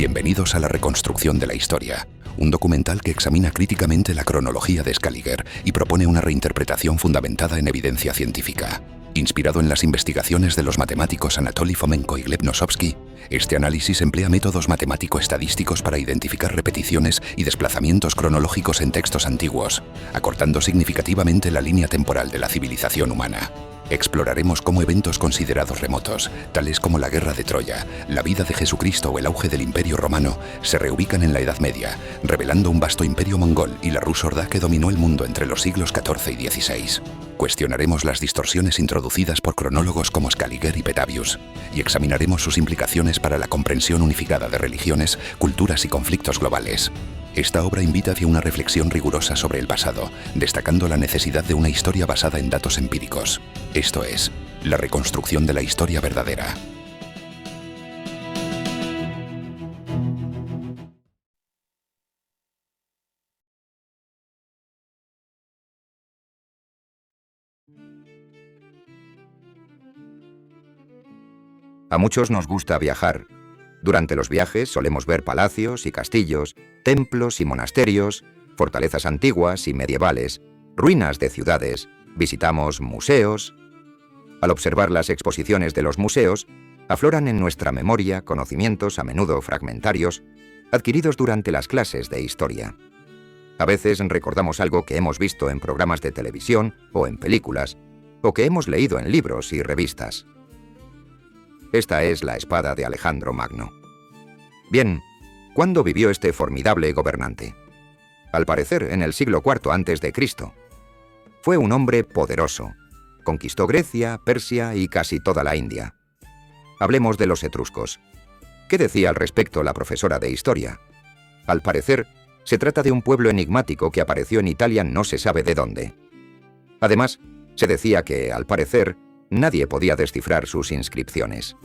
Bienvenidos a La reconstrucción de la historia, un documental que examina críticamente la cronología de Scaliger y propone una reinterpretación fundamentada en evidencia científica. Inspirado en las investigaciones de los matemáticos Anatoly Fomenko y Gleb Nosovsky, este análisis emplea métodos matemático-estadísticos para identificar repeticiones y desplazamientos cronológicos en textos antiguos, acortando significativamente la línea temporal de la civilización humana. Exploraremos cómo eventos considerados remotos, tales como la guerra de Troya, la vida de Jesucristo o el auge del Imperio Romano, se reubican en la Edad Media, revelando un vasto imperio mongol y la Rus orda que dominó el mundo entre los siglos XIV y XVI. Cuestionaremos las distorsiones introducidas por cronólogos como Scaliger y Petavius, y examinaremos sus implicaciones para la comprensión unificada de religiones, culturas y conflictos globales. Esta obra invita hacia una reflexión rigurosa sobre el pasado, destacando la necesidad de una historia basada en datos empíricos. Esto es, la reconstrucción de la historia verdadera. A muchos nos gusta viajar. Durante los viajes solemos ver palacios y castillos, templos y monasterios, fortalezas antiguas y medievales, ruinas de ciudades, visitamos museos. Al observar las exposiciones de los museos, afloran en nuestra memoria conocimientos a menudo fragmentarios, adquiridos durante las clases de historia. A veces recordamos algo que hemos visto en programas de televisión o en películas, o que hemos leído en libros y revistas. Esta es la espada de Alejandro Magno. Bien, ¿cuándo vivió este formidable gobernante? Al parecer, en el siglo IV a.C. Fue un hombre poderoso. Conquistó Grecia, Persia y casi toda la India. Hablemos de los etruscos. ¿Qué decía al respecto la profesora de historia? Al parecer, se trata de un pueblo enigmático que apareció en Italia no se sabe de dónde. Además, se decía que, al parecer, nadie podía descifrar sus inscripciones.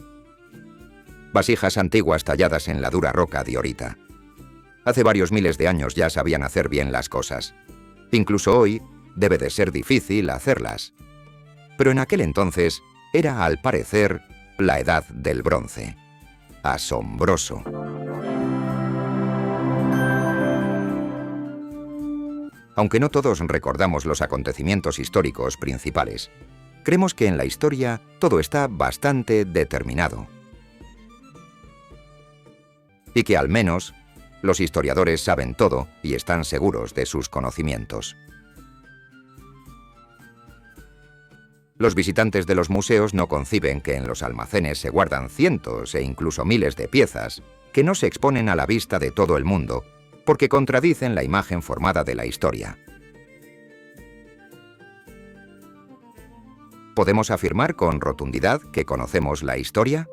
Vasijas antiguas talladas en la dura roca diorita. Hace varios miles de años ya sabían hacer bien las cosas. Incluso hoy debe de ser difícil hacerlas. Pero en aquel entonces era, al parecer, la edad del bronce. Asombroso. Aunque no todos recordamos los acontecimientos históricos principales, creemos que en la historia todo está bastante determinado. Y que al menos los historiadores saben todo y están seguros de sus conocimientos. Los visitantes de los museos no conciben que en los almacenes se guardan cientos e incluso miles de piezas que no se exponen a la vista de todo el mundo porque contradicen la imagen formada de la historia. ¿Podemos afirmar con rotundidad que conocemos la historia?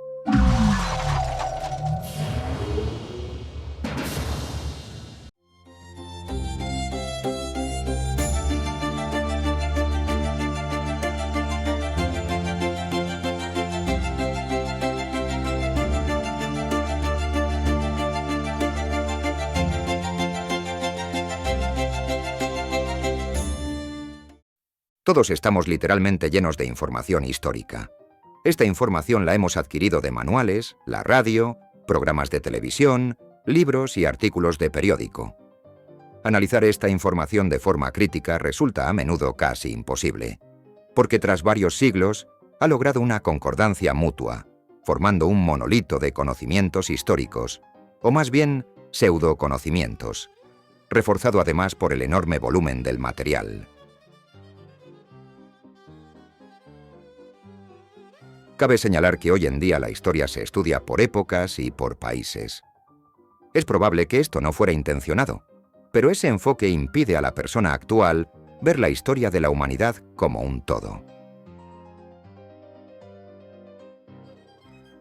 Todos estamos literalmente llenos de información histórica. Esta información la hemos adquirido de manuales, la radio, programas de televisión, libros y artículos de periódico. Analizar esta información de forma crítica resulta a menudo casi imposible, porque tras varios siglos ha logrado una concordancia mutua, formando un monolito de conocimientos históricos, o más bien pseudoconocimientos, reforzado además por el enorme volumen del material. Cabe señalar que hoy en día la historia se estudia por épocas y por países. Es probable que esto no fuera intencionado, pero ese enfoque impide a la persona actual ver la historia de la humanidad como un todo.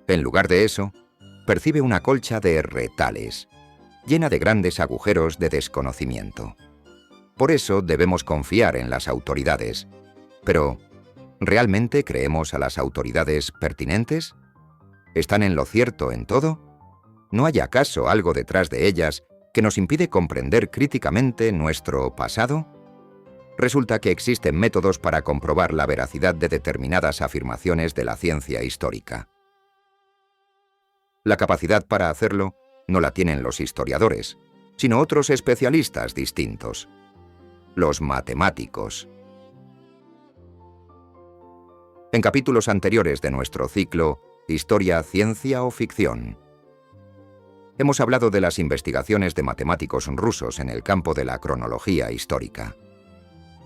En lugar de eso, percibe una colcha de retales, llena de grandes agujeros de desconocimiento. Por eso debemos confiar en las autoridades, pero ¿realmente creemos a las autoridades pertinentes? ¿Están en lo cierto en todo? ¿No hay acaso algo detrás de ellas que nos impide comprender críticamente nuestro pasado? Resulta que existen métodos para comprobar la veracidad de determinadas afirmaciones de la ciencia histórica. La capacidad para hacerlo no la tienen los historiadores, sino otros especialistas distintos, los matemáticos. En capítulos anteriores de nuestro ciclo Historia, Ciencia o Ficción, hemos hablado de las investigaciones de matemáticos rusos en el campo de la cronología histórica.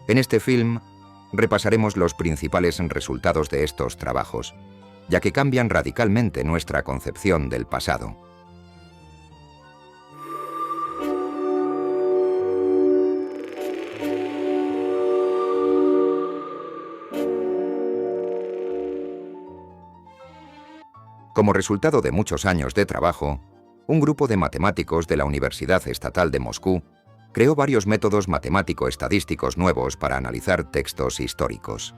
En este film repasaremos los principales resultados de estos trabajos, ya que cambian radicalmente nuestra concepción del pasado. Como resultado de muchos años de trabajo, un grupo de matemáticos de la Universidad Estatal de Moscú creó varios métodos matemático-estadísticos nuevos para analizar textos históricos.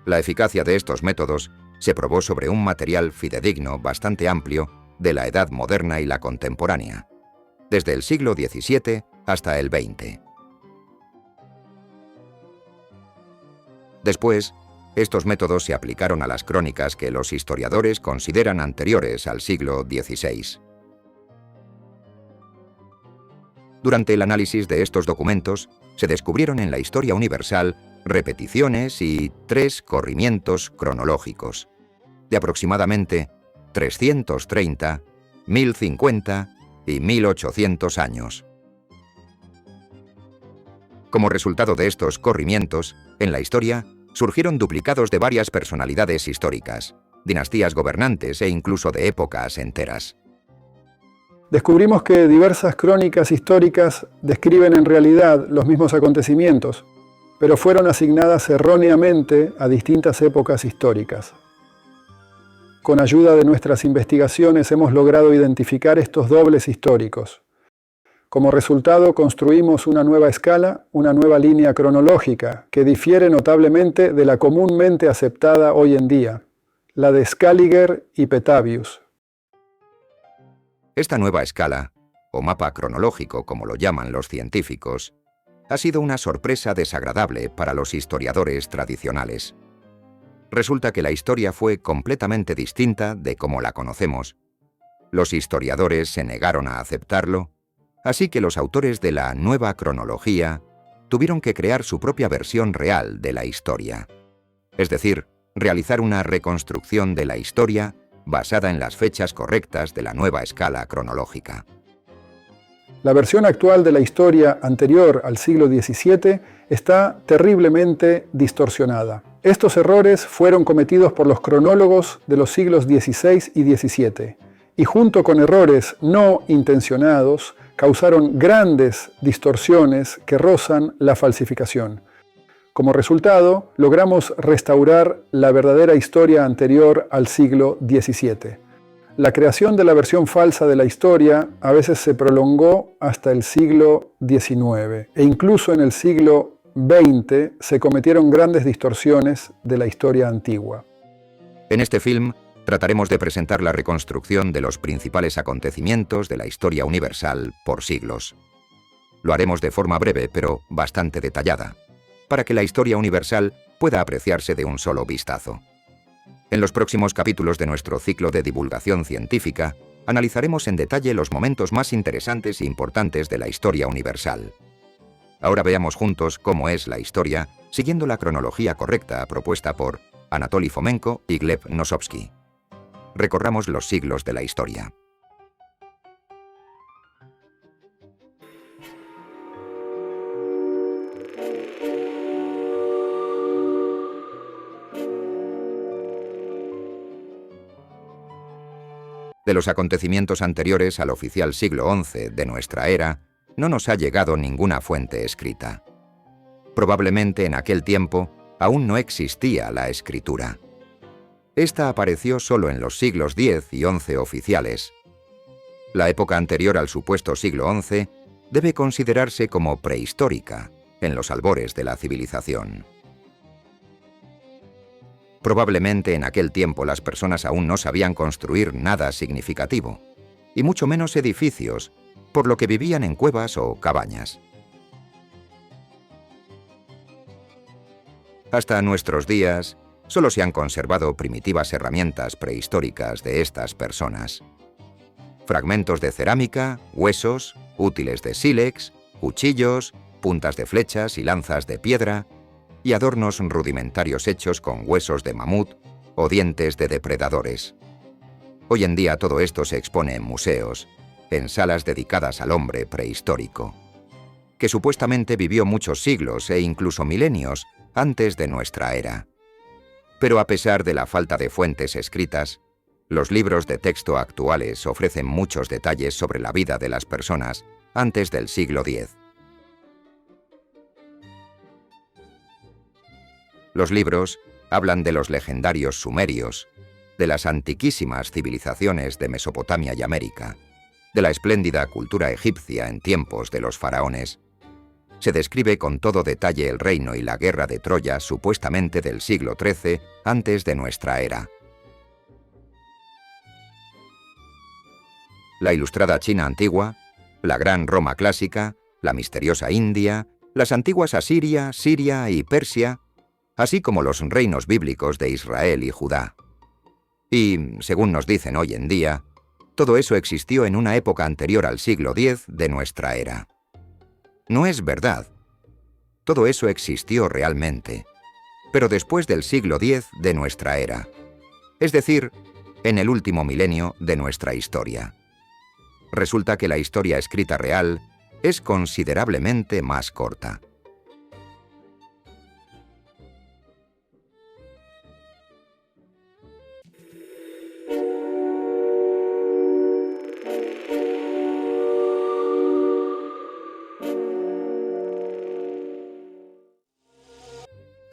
La eficacia de estos métodos se probó sobre un material fidedigno bastante amplio de la Edad Moderna y la contemporánea, desde el siglo XVII hasta el XX. Después, estos métodos se aplicaron a las crónicas que los historiadores consideran anteriores al siglo XVI. Durante el análisis de estos documentos, se descubrieron en la historia universal repeticiones y 3 corrimientos cronológicos, de aproximadamente 330, 1050 y 1800 años. Como resultado de estos corrimientos, en la historia surgieron duplicados de varias personalidades históricas, dinastías gobernantes e incluso de épocas enteras. Descubrimos que diversas crónicas históricas describen en realidad los mismos acontecimientos, pero fueron asignadas erróneamente a distintas épocas históricas. Con ayuda de nuestras investigaciones hemos logrado identificar estos dobles históricos. Como resultado, construimos una nueva escala, una nueva línea cronológica, que difiere notablemente de la comúnmente aceptada hoy en día, la de Scaliger y Petavius. Esta nueva escala, o mapa cronológico como lo llaman los científicos, ha sido una sorpresa desagradable para los historiadores tradicionales. Resulta que la historia fue completamente distinta de como la conocemos. Los historiadores se negaron a aceptarlo, así que los autores de la nueva cronología tuvieron que crear su propia versión real de la historia. Es decir, realizar una reconstrucción de la historia basada en las fechas correctas de la nueva escala cronológica. La versión actual de la historia anterior al siglo XVII está terriblemente distorsionada. Estos errores fueron cometidos por los cronólogos de los siglos XVI y XVII, y junto con errores no intencionados, causaron grandes distorsiones que rozan la falsificación. Como resultado, logramos restaurar la verdadera historia anterior al siglo XVII. La creación de la versión falsa de la historia a veces se prolongó hasta el siglo XIX, e incluso en el siglo XX se cometieron grandes distorsiones de la historia antigua. En este film trataremos de presentar la reconstrucción de los principales acontecimientos de la historia universal por siglos. Lo haremos de forma breve, pero bastante detallada, para que la historia universal pueda apreciarse de un solo vistazo. En los próximos capítulos de nuestro ciclo de divulgación científica, analizaremos en detalle los momentos más interesantes e importantes de la historia universal. Ahora veamos juntos cómo es la historia, siguiendo la cronología correcta propuesta por Anatoly Fomenko y Gleb Nosovsky. Recorramos los siglos de la historia. De los acontecimientos anteriores al oficial siglo XI de nuestra era, no nos ha llegado ninguna fuente escrita. Probablemente en aquel tiempo aún no existía la escritura. Esta apareció solo en los siglos X y XI oficiales. La época anterior al supuesto siglo XI debe considerarse como prehistórica, en los albores de la civilización. Probablemente en aquel tiempo las personas aún no sabían construir nada significativo, y mucho menos edificios, por lo que vivían en cuevas o cabañas. Hasta nuestros días, Solo se han conservado primitivas herramientas prehistóricas de estas personas. Fragmentos de cerámica, huesos, útiles de sílex, cuchillos, puntas de flechas y lanzas de piedra, y adornos rudimentarios hechos con huesos de mamut o dientes de depredadores. Hoy en día todo esto se expone en museos, en salas dedicadas al hombre prehistórico, que supuestamente vivió muchos siglos e incluso milenios antes de nuestra era. Pero a pesar de la falta de fuentes escritas, los libros de texto actuales ofrecen muchos detalles sobre la vida de las personas antes del siglo X. Los libros hablan de los legendarios sumerios, de las antiquísimas civilizaciones de Mesopotamia y América, de la espléndida cultura egipcia en tiempos de los faraones. Se describe con todo detalle el reino y la guerra de Troya supuestamente del siglo XIII antes de nuestra era. La ilustrada China antigua, la gran Roma clásica, la misteriosa India, las antiguas Asiria, Siria y Persia, así como los reinos bíblicos de Israel y Judá. Y, según nos dicen hoy en día, todo eso existió en una época anterior al siglo X de nuestra era. No es verdad. Todo eso existió realmente, pero después del siglo X de nuestra era, es decir, en el último milenio de nuestra historia. Resulta que la historia escrita real es considerablemente más corta.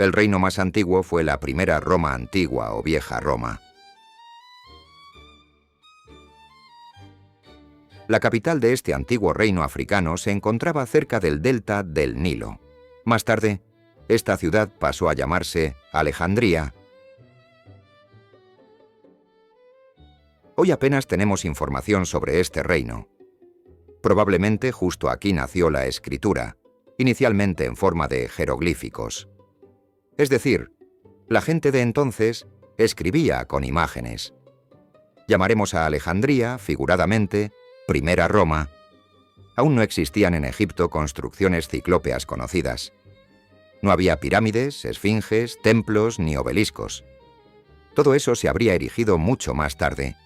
El reino más antiguo fue la primera Roma antigua o Vieja Roma. La capital de este antiguo reino africano se encontraba cerca del delta del Nilo. Más tarde, esta ciudad pasó a llamarse Alejandría. Hoy apenas tenemos información sobre este reino. Probablemente justo aquí nació la escritura, inicialmente en forma de jeroglíficos. Es decir, la gente de entonces escribía con imágenes. Llamaremos a Alejandría, figuradamente, Primera Roma. Aún no existían en Egipto construcciones ciclópeas conocidas. No había pirámides, esfinges, templos ni obeliscos. Todo eso se habría erigido mucho más tarde,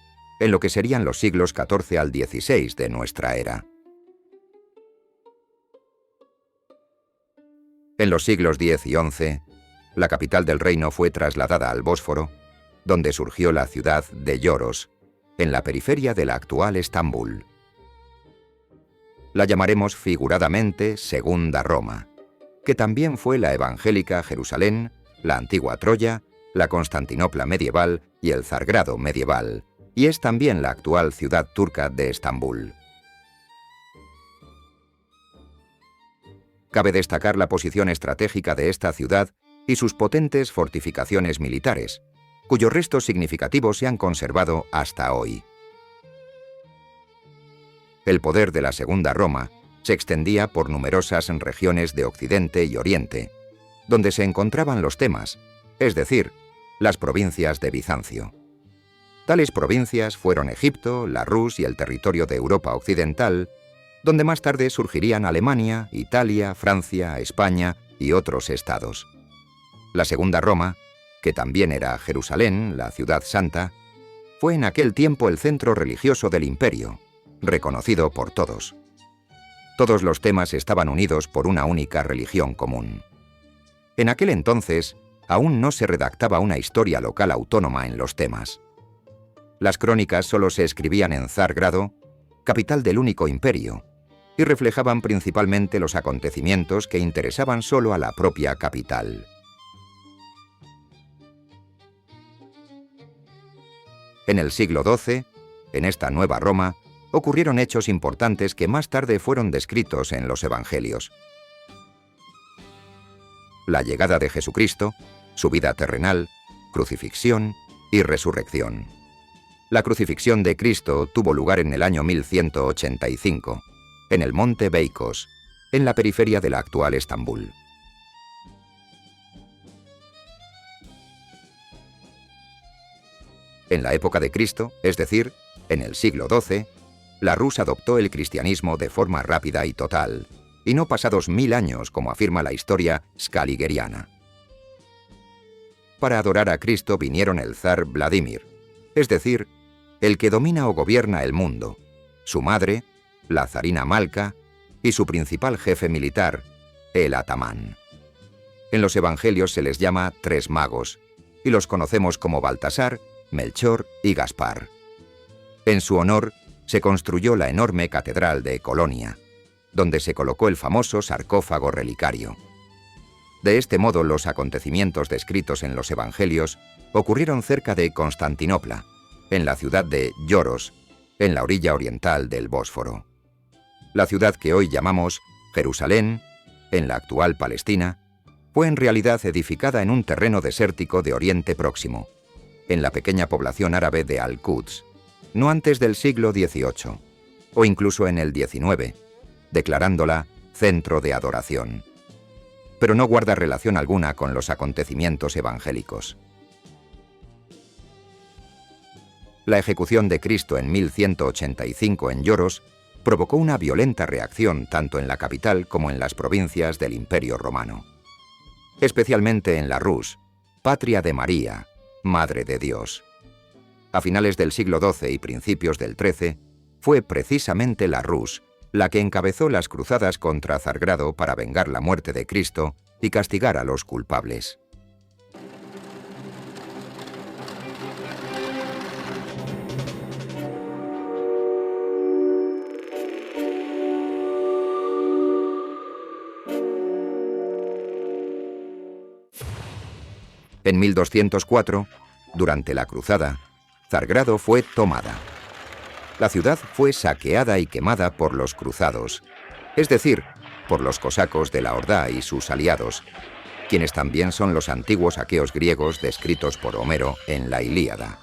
en lo que serían los siglos XIV al XVI de nuestra era. En los siglos X y XI, la capital del reino fue trasladada al Bósforo, donde surgió la ciudad de Yoros, en la periferia de la actual Estambul. La llamaremos figuradamente Segunda Roma, que también fue la evangélica Jerusalén, la antigua Troya, la Constantinopla medieval y el Zargrado medieval, y es también la actual ciudad turca de Estambul. Cabe destacar la posición estratégica de esta ciudad y sus potentes fortificaciones militares, cuyos restos significativos se han conservado hasta hoy. El poder de la Segunda Roma se extendía por numerosas regiones de Occidente y Oriente, donde se encontraban los temas, es decir, las provincias de Bizancio. Tales provincias fueron Egipto, la Rus y el territorio de Europa Occidental, donde más tarde surgirían Alemania, Italia, Francia, España y otros estados. La Segunda Roma, que también era Jerusalén, la ciudad santa, fue en aquel tiempo el centro religioso del imperio, reconocido por todos. Todos los temas estaban unidos por una única religión común. En aquel entonces, aún no se redactaba una historia local autónoma en los temas. Las crónicas solo se escribían en Zargrado, capital del único imperio, y reflejaban principalmente los acontecimientos que interesaban solo a la propia capital. En el siglo XII, en esta nueva Roma, ocurrieron hechos importantes que más tarde fueron descritos en los Evangelios. La llegada de Jesucristo, su vida terrenal, crucifixión y resurrección. La crucifixión de Cristo tuvo lugar en el año 1185, en el monte Beicos, en la periferia de la actual Estambul. En la época de Cristo, es decir, en el siglo XII, la Rus adoptó el cristianismo de forma rápida y total, y no pasados 1000 años, como afirma la historia scaligeriana. Para adorar a Cristo vinieron el zar Vladimir, es decir, el que domina o gobierna el mundo, su madre, la zarina Malka, y su principal jefe militar, el atamán. En los evangelios se les llama tres magos, y los conocemos como Baltasar, Melchor y Gaspar. En su honor se construyó la enorme catedral de Colonia, donde se colocó el famoso sarcófago relicario. De este modo, los acontecimientos descritos en los evangelios ocurrieron cerca de Constantinopla, en la ciudad de Yoros, en la orilla oriental del Bósforo. La ciudad que hoy llamamos Jerusalén, en la actual Palestina, fue en realidad edificada en un terreno desértico de Oriente Próximo, en la pequeña población árabe de Al-Quds, no antes del siglo XVIII, o incluso en el XIX, declarándola centro de adoración. Pero no guarda relación alguna con los acontecimientos evangélicos. La ejecución de Cristo en 1185 en Yoros provocó una violenta reacción tanto en la capital como en las provincias del Imperio Romano, especialmente en la Rus, patria de María, Madre de Dios. A finales del siglo XII y principios del XIII, fue precisamente la Rus la que encabezó las cruzadas contra Zargrado para vengar la muerte de Cristo y castigar a los culpables. En 1204, durante la cruzada, Zargrado fue tomada. La ciudad fue saqueada y quemada por los cruzados, es decir, por los cosacos de la Horda y sus aliados, quienes también son los antiguos aqueos griegos descritos por Homero en la Ilíada.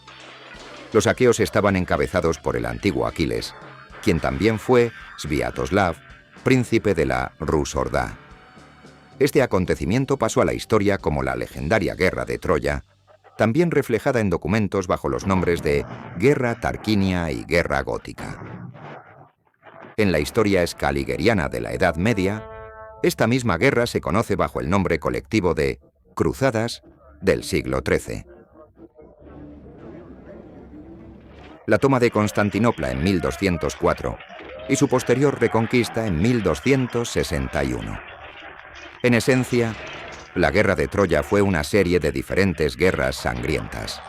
Los aqueos estaban encabezados por el antiguo Aquiles, quien también fue Sviatoslav, príncipe de la Rus Horda. Este acontecimiento pasó a la historia como la legendaria Guerra de Troya, también reflejada en documentos bajo los nombres de Guerra Tarquinia y Guerra Gótica. En la historia scaligeriana de la Edad Media, esta misma guerra se conoce bajo el nombre colectivo de Cruzadas del siglo XIII. La toma de Constantinopla en 1204 y su posterior reconquista en 1261. En esencia, la Guerra de Troya fue una serie de diferentes guerras sangrientas.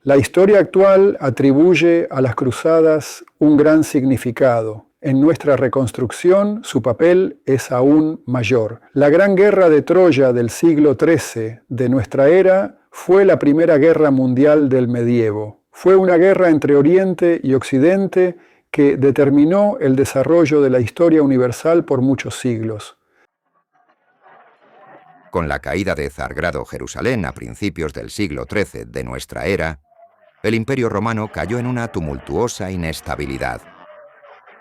La historia actual atribuye a las cruzadas un gran significado. En nuestra reconstrucción, su papel es aún mayor. La Gran Guerra de Troya del siglo XIII de nuestra era fue la primera guerra mundial del medievo. Fue una guerra entre Oriente y Occidente que determinó el desarrollo de la historia universal por muchos siglos. Con la caída de Zargrado Jerusalén a principios del siglo XIII de nuestra era, el Imperio Romano cayó en una tumultuosa inestabilidad.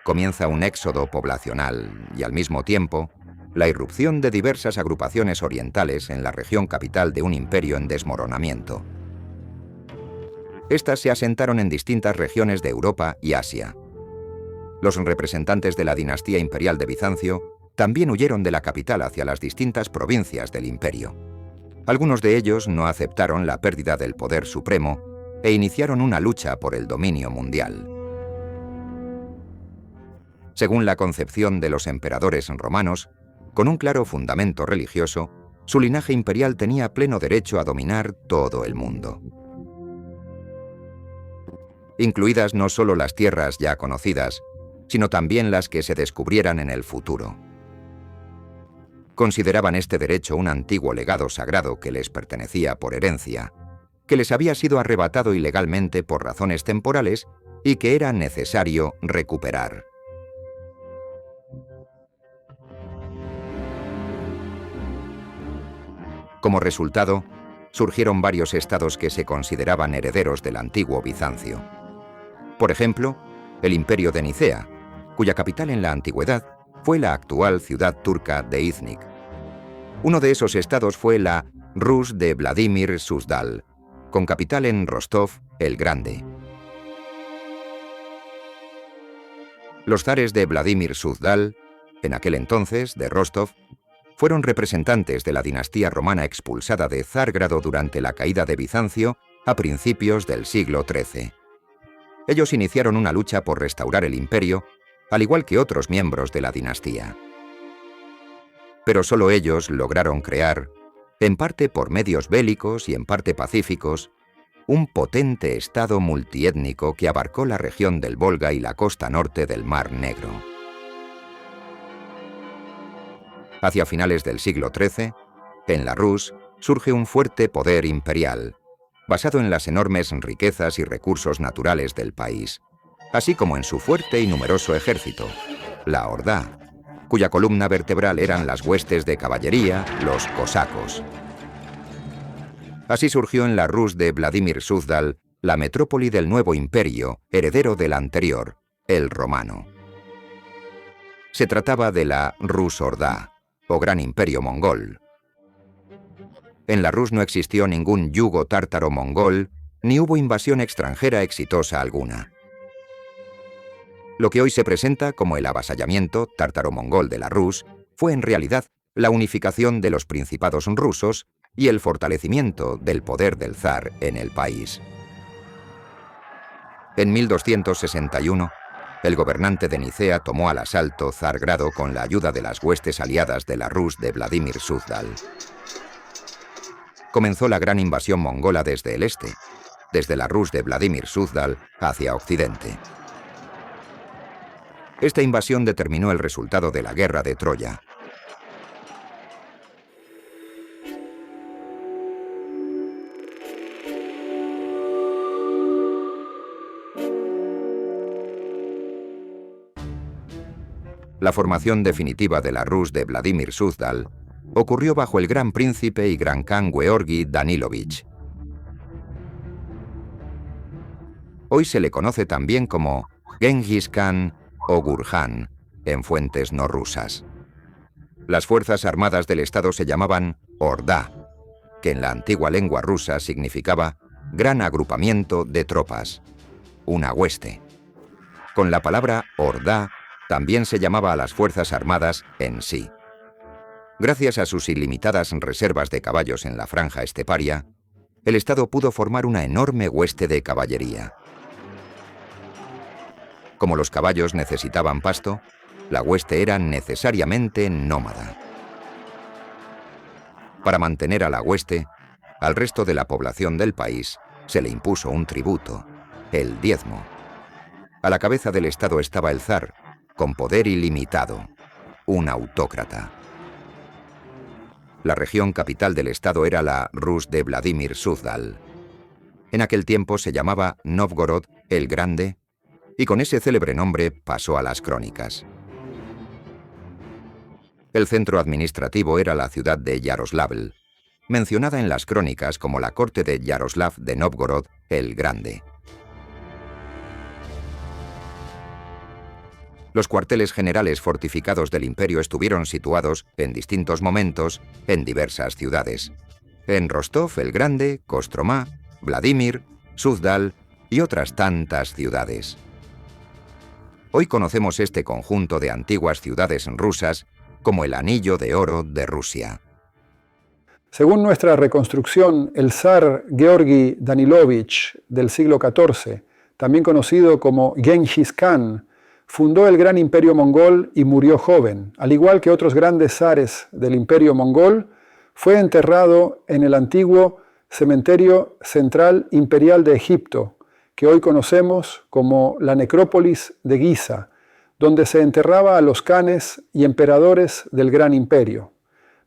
Comienza un éxodo poblacional y, al mismo tiempo, la irrupción de diversas agrupaciones orientales en la región capital de un imperio en desmoronamiento. Estas se asentaron en distintas regiones de Europa y Asia. Los representantes de la dinastía imperial de Bizancio también huyeron de la capital hacia las distintas provincias del imperio. Algunos de ellos no aceptaron la pérdida del poder supremo e iniciaron una lucha por el dominio mundial. Según la concepción de los emperadores romanos, con un claro fundamento religioso, su linaje imperial tenía pleno derecho a dominar todo el mundo. Incluidas no solo las tierras ya conocidas, sino también las que se descubrieran en el futuro. Consideraban este derecho un antiguo legado sagrado que les pertenecía por herencia, que les había sido arrebatado ilegalmente por razones temporales y que era necesario recuperar. Como resultado, surgieron varios estados que se consideraban herederos del antiguo Bizancio. Por ejemplo, el Imperio de Nicea, cuya capital en la antigüedad fue la actual ciudad turca de Iznik. Uno de esos estados fue la Rus de Vladimir Suzdal, con capital en Rostov el Grande. Los zares de Vladimir Suzdal, en aquel entonces de Rostov, fueron representantes de la dinastía romana expulsada de Cárgrado durante la caída de Bizancio a principios del siglo XIII. Ellos iniciaron una lucha por restaurar el imperio, al igual que otros miembros de la dinastía. Pero solo ellos lograron crear, en parte por medios bélicos y en parte pacíficos, un potente estado multiétnico que abarcó la región del Volga y la costa norte del Mar Negro. Hacia finales del siglo XIII, en la Rus surge un fuerte poder imperial, basado en las enormes riquezas y recursos naturales del país, así como en su fuerte y numeroso ejército, la Orda, cuya columna vertebral eran las huestes de caballería, los cosacos. Así surgió en la Rus de Vladimir Suzdal la metrópoli del nuevo imperio, heredero del anterior, el romano. Se trataba de la Rus Orda, o Gran Imperio Mongol. En la Rus no existió ningún yugo tártaro-mongol, ni hubo invasión extranjera exitosa alguna. Lo que hoy se presenta como el avasallamiento tártaro-mongol de la Rus fue en realidad la unificación de los principados rusos y el fortalecimiento del poder del zar en el país. En 1261, el gobernante de Nicea tomó al asalto Cárgrado con la ayuda de las huestes aliadas de la Rus de Vladimir Suzdal. Comenzó la gran invasión mongola desde el este, desde la Rus de Vladimir Suzdal hacia Occidente. Esta invasión determinó el resultado de la guerra de Troya. La formación definitiva de la Rus de Vladimir Suzdal ocurrió bajo el gran príncipe y gran khan Georgi Danilovich. Hoy se le conoce también como Genghis Khan o Gurján en fuentes no rusas. Las fuerzas armadas del Estado se llamaban Orda, que en la antigua lengua rusa significaba gran agrupamiento de tropas, una hueste. Con la palabra Orda también se llamaba a las fuerzas armadas en sí. Gracias a sus ilimitadas reservas de caballos en la franja esteparia, el Estado pudo formar una enorme hueste de caballería. Como los caballos necesitaban pasto, la hueste era necesariamente nómada. Para mantener a la hueste, al resto de la población del país se le impuso un tributo, el diezmo. A la cabeza del Estado estaba el zar, con poder ilimitado, un autócrata. La región capital del Estado era la Rus de Vladimir Suzdal. En aquel tiempo se llamaba Novgorod el Grande, y con ese célebre nombre pasó a las crónicas. El centro administrativo era la ciudad de Yaroslavl, mencionada en las crónicas como la corte de Yaroslav de Novgorod el Grande. Los cuarteles generales fortificados del imperio estuvieron situados en distintos momentos en diversas ciudades. En Rostov el Grande, Kostromá, Vladimir, Suzdal y otras tantas ciudades. Hoy conocemos este conjunto de antiguas ciudades rusas como el Anillo de Oro de Rusia. Según nuestra reconstrucción, el zar Georgi Danilovich del siglo XIV, también conocido como Genghis Khan, fundó el gran imperio mongol y murió joven. Al igual que otros grandes zares del imperio mongol, fue enterrado en el antiguo cementerio central imperial de Egipto, que hoy conocemos como la necrópolis de Giza, donde se enterraba a los khanes y emperadores del gran imperio.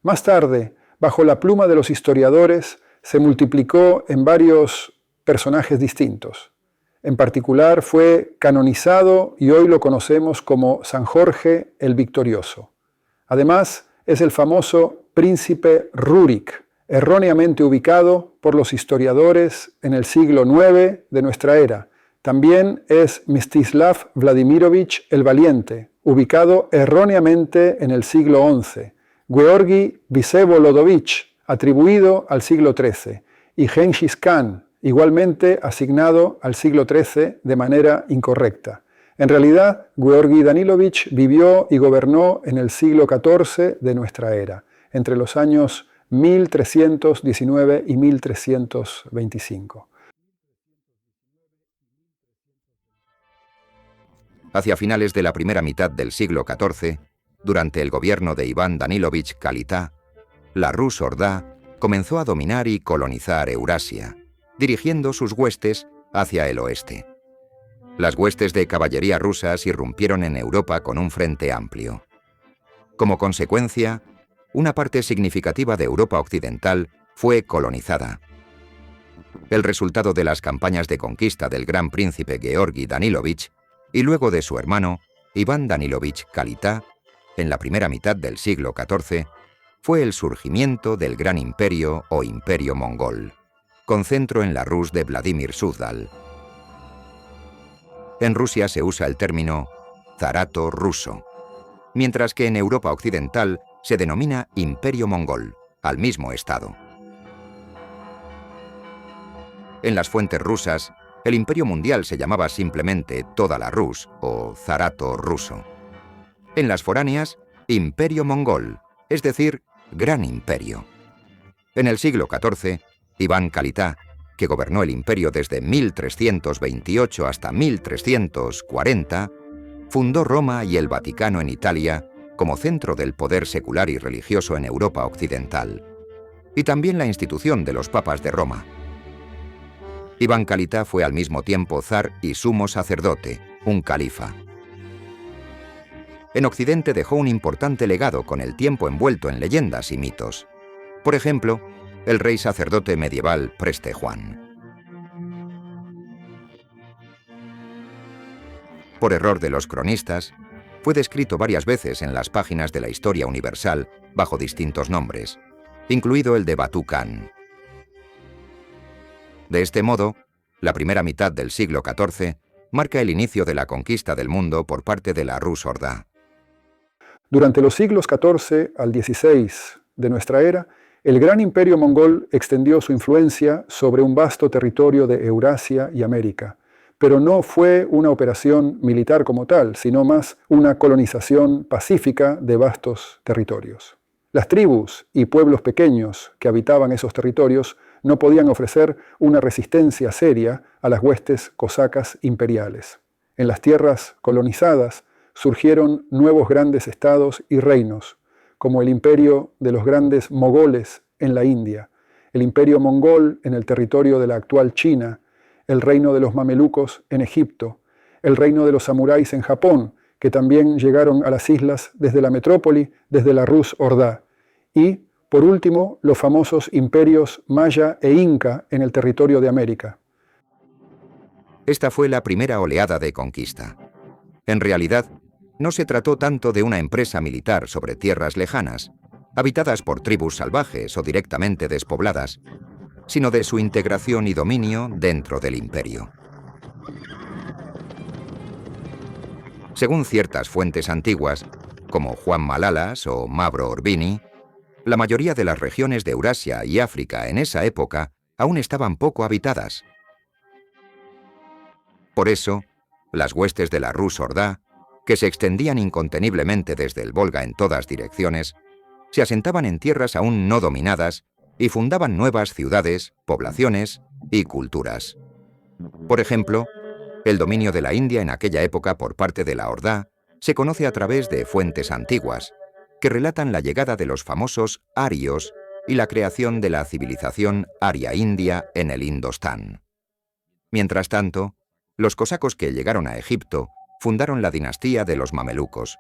Más tarde, bajo la pluma de los historiadores, se multiplicó en varios personajes distintos. En particular fue canonizado y hoy lo conocemos como San Jorge el Victorioso. Además, es el famoso príncipe Rurik, erróneamente ubicado por los historiadores en el siglo IX de nuestra era. También es Mstislav Vladimirovich el Valiente, ubicado erróneamente en el siglo XI. Georgi Vsevolodovich, atribuido al siglo XIII, y Genghis Khan, igualmente asignado al siglo XIII de manera incorrecta. En realidad, Georgi Danilovich vivió y gobernó en el siglo XIV de nuestra era, entre los años 1319 y 1325. Hacia finales de la primera mitad del siglo XIV, durante el gobierno de Iván Danilovich Kalita, la Rus Ordá comenzó a dominar y colonizar Eurasia, dirigiendo sus huestes hacia el oeste. Las huestes de caballería rusas irrumpieron en Europa con un frente amplio. Como consecuencia, una parte significativa de Europa occidental fue colonizada. El resultado de las campañas de conquista del gran príncipe Georgi Danilovich y luego de su hermano Iván Danilovich Kalita, en la primera mitad del siglo XIV, fue el surgimiento del Gran Imperio o Imperio Mongol, con centro en la Rus de Vladimir Suzdal. En Rusia se usa el término zarato ruso, mientras que en Europa occidental se denomina Imperio Mongol, al mismo estado. En las fuentes rusas, el imperio mundial se llamaba simplemente toda la Rus o zarato ruso. En las foráneas, Imperio Mongol, es decir, Gran Imperio. En el siglo XIV, Iván Kalita, que gobernó el imperio desde 1328 hasta 1340, fundó Roma y el Vaticano en Italia como centro del poder secular y religioso en Europa occidental, y también la institución de los papas de Roma. Iván Kalita fue al mismo tiempo zar y sumo sacerdote, un califa. En Occidente dejó un importante legado con el tiempo envuelto en leyendas y mitos. Por ejemplo, el rey sacerdote medieval Preste Juan. Por error de los cronistas, fue descrito varias veces en las páginas de la historia universal bajo distintos nombres, incluido el de Batú Khan. De este modo, la primera mitad del siglo XIV marca el inicio de la conquista del mundo por parte de la Rus Ordá. Durante los siglos XIV al XVI de nuestra era, el gran imperio mongol extendió su influencia sobre un vasto territorio de Eurasia y América, pero no fue una operación militar como tal, sino más una colonización pacífica de vastos territorios. Las tribus y pueblos pequeños que habitaban esos territorios no podían ofrecer una resistencia seria a las huestes cosacas imperiales. En las tierras colonizadas surgieron nuevos grandes estados y reinos, como el imperio de los grandes mogoles en la India, el imperio mongol en el territorio de la actual China, el reino de los mamelucos en Egipto, el reino de los samuráis en Japón, que también llegaron a las islas desde la metrópoli, desde la Rus Ordá, y, por último, los famosos imperios maya e inca en el territorio de América. Esta fue la primera oleada de conquista. En realidad, no se trató tanto de una empresa militar sobre tierras lejanas, habitadas por tribus salvajes o directamente despobladas, sino de su integración y dominio dentro del imperio. Según ciertas fuentes antiguas, como Juan Malalas o Mavro Orbini, la mayoría de las regiones de Eurasia y África en esa época aún estaban poco habitadas. Por eso, las huestes de la Rus Ordá, que se extendían inconteniblemente desde el Volga en todas direcciones, se asentaban en tierras aún no dominadas y fundaban nuevas ciudades, poblaciones y culturas. Por ejemplo, el dominio de la India en aquella época por parte de la Ordá se conoce a través de fuentes antiguas, que relatan la llegada de los famosos arios y la creación de la civilización aria-india en el Indostán. Mientras tanto, los cosacos que llegaron a Egipto fundaron la dinastía de los mamelucos,